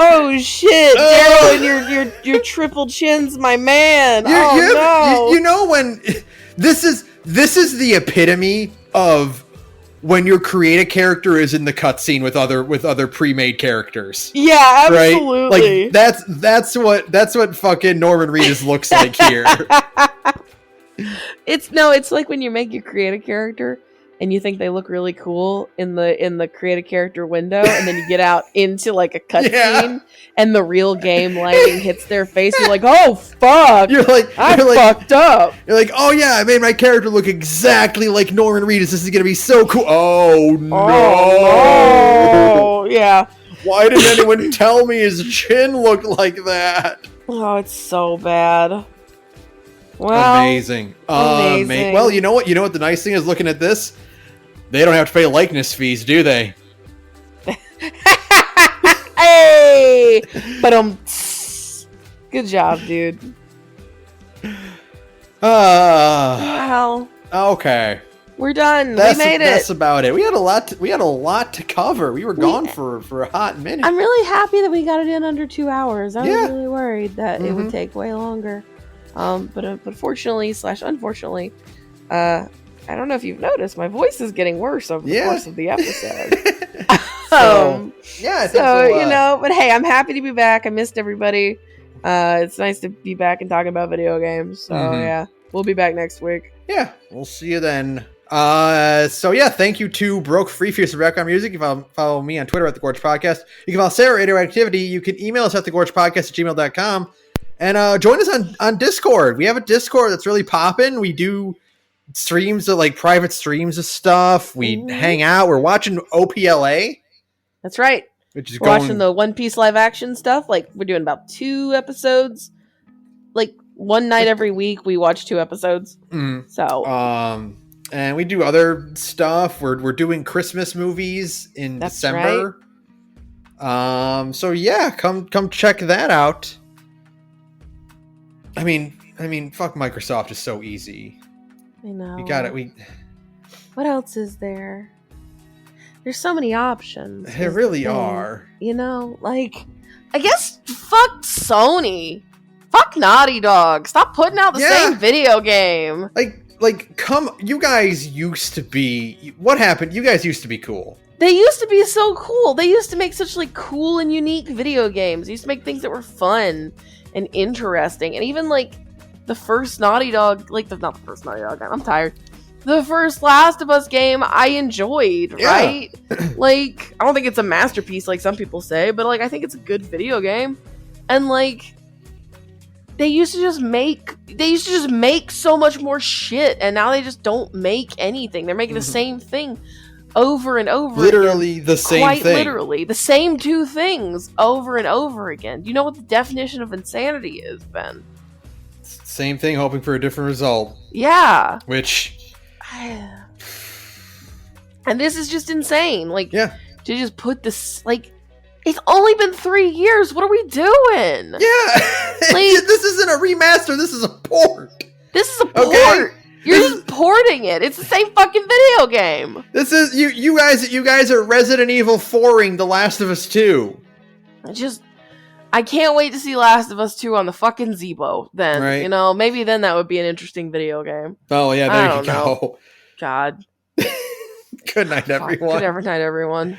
Oh shit, Daryl, and your triple chins, my man. No. You know when this is the epitome of when your create a character is in the cutscene with other pre-made characters. Yeah, absolutely. Right? That's what fucking Norman Reedus looks like here. It's like when you create a character and you think they look really cool in the create a character window, and then you get out into a cutscene and the real game lighting hits their face. You're like, oh fuck! I fucked up. You're like, oh yeah, I made my character look exactly like Norman Reedus. This is gonna be so cool. Oh no! Oh, yeah. Why didn't anyone tell me his chin looked like that? Oh, it's so bad. Well, amazing. Well, you know what? You know what the nice thing is looking at this? They don't have to pay likeness fees, do they? Hey! But good job, dude. Well, okay. We're done. We made it. That's about it. We had a lot to cover. We were gone for a hot minute. I'm really happy that we got it in under 2 hours. I was really worried that it would take way longer. But fortunately/unfortunately, I don't know if you've noticed, my voice is getting worse over the course of the episode. I think but hey, I'm happy to be back. I missed everybody. It's nice to be back and talking about video games. So yeah, we'll be back next week. Yeah, we'll see you then. Thank you to Broke Free for some background music. You can follow me on Twitter at thegorgepodcast. You can follow Sara at radioinactivity. You can email us at thegorgepodcast@gmail.com. And join us on Discord. We have a Discord that's really popping. We do streams of private streams of stuff. We hang out. We're watching OPLA. That's right. Which is watching the One Piece live action stuff. We're doing about 2 episodes. One night every week we watch 2 episodes. So and we do other stuff. We're doing Christmas movies in December. Right. Come check that out. I mean, fuck Microsoft is so easy. I know. We got it. What else is there? There's so many options. There really are. I guess fuck Sony. Fuck Naughty Dog. Stop putting out the same video game. You guys used to be... What happened? You guys used to be cool. They used to be so cool. They used to make such cool and unique video games. They used to make things that were fun and interesting. And even the first Naughty Dog... not the first Naughty Dog. I'm tired. The first Last of Us game I enjoyed, right? I don't think it's a masterpiece like some people say, but I think it's a good video game. And they used to just make so much more shit, and now they just don't make anything. They're making the same thing over and over literally again. The same Quite thing. Literally the same 2 things over and over again. Do you know what the definition of insanity is, Ben? Same thing, hoping for a different result. Yeah. Which... And this is just insane. To just put this... It's only been 3 years. What are we doing? Yeah. This isn't a remaster. This is a port. This is a port. Okay? You're just porting it. It's the same fucking video game. This is you guys are Resident Evil 4ing The Last of Us 2. I can't wait to see Last of Us 2 on the fucking Zeebo then. Right. Maybe then that would be an interesting video game. Oh yeah, there you go. God. Good night, everyone. Good night, everyone.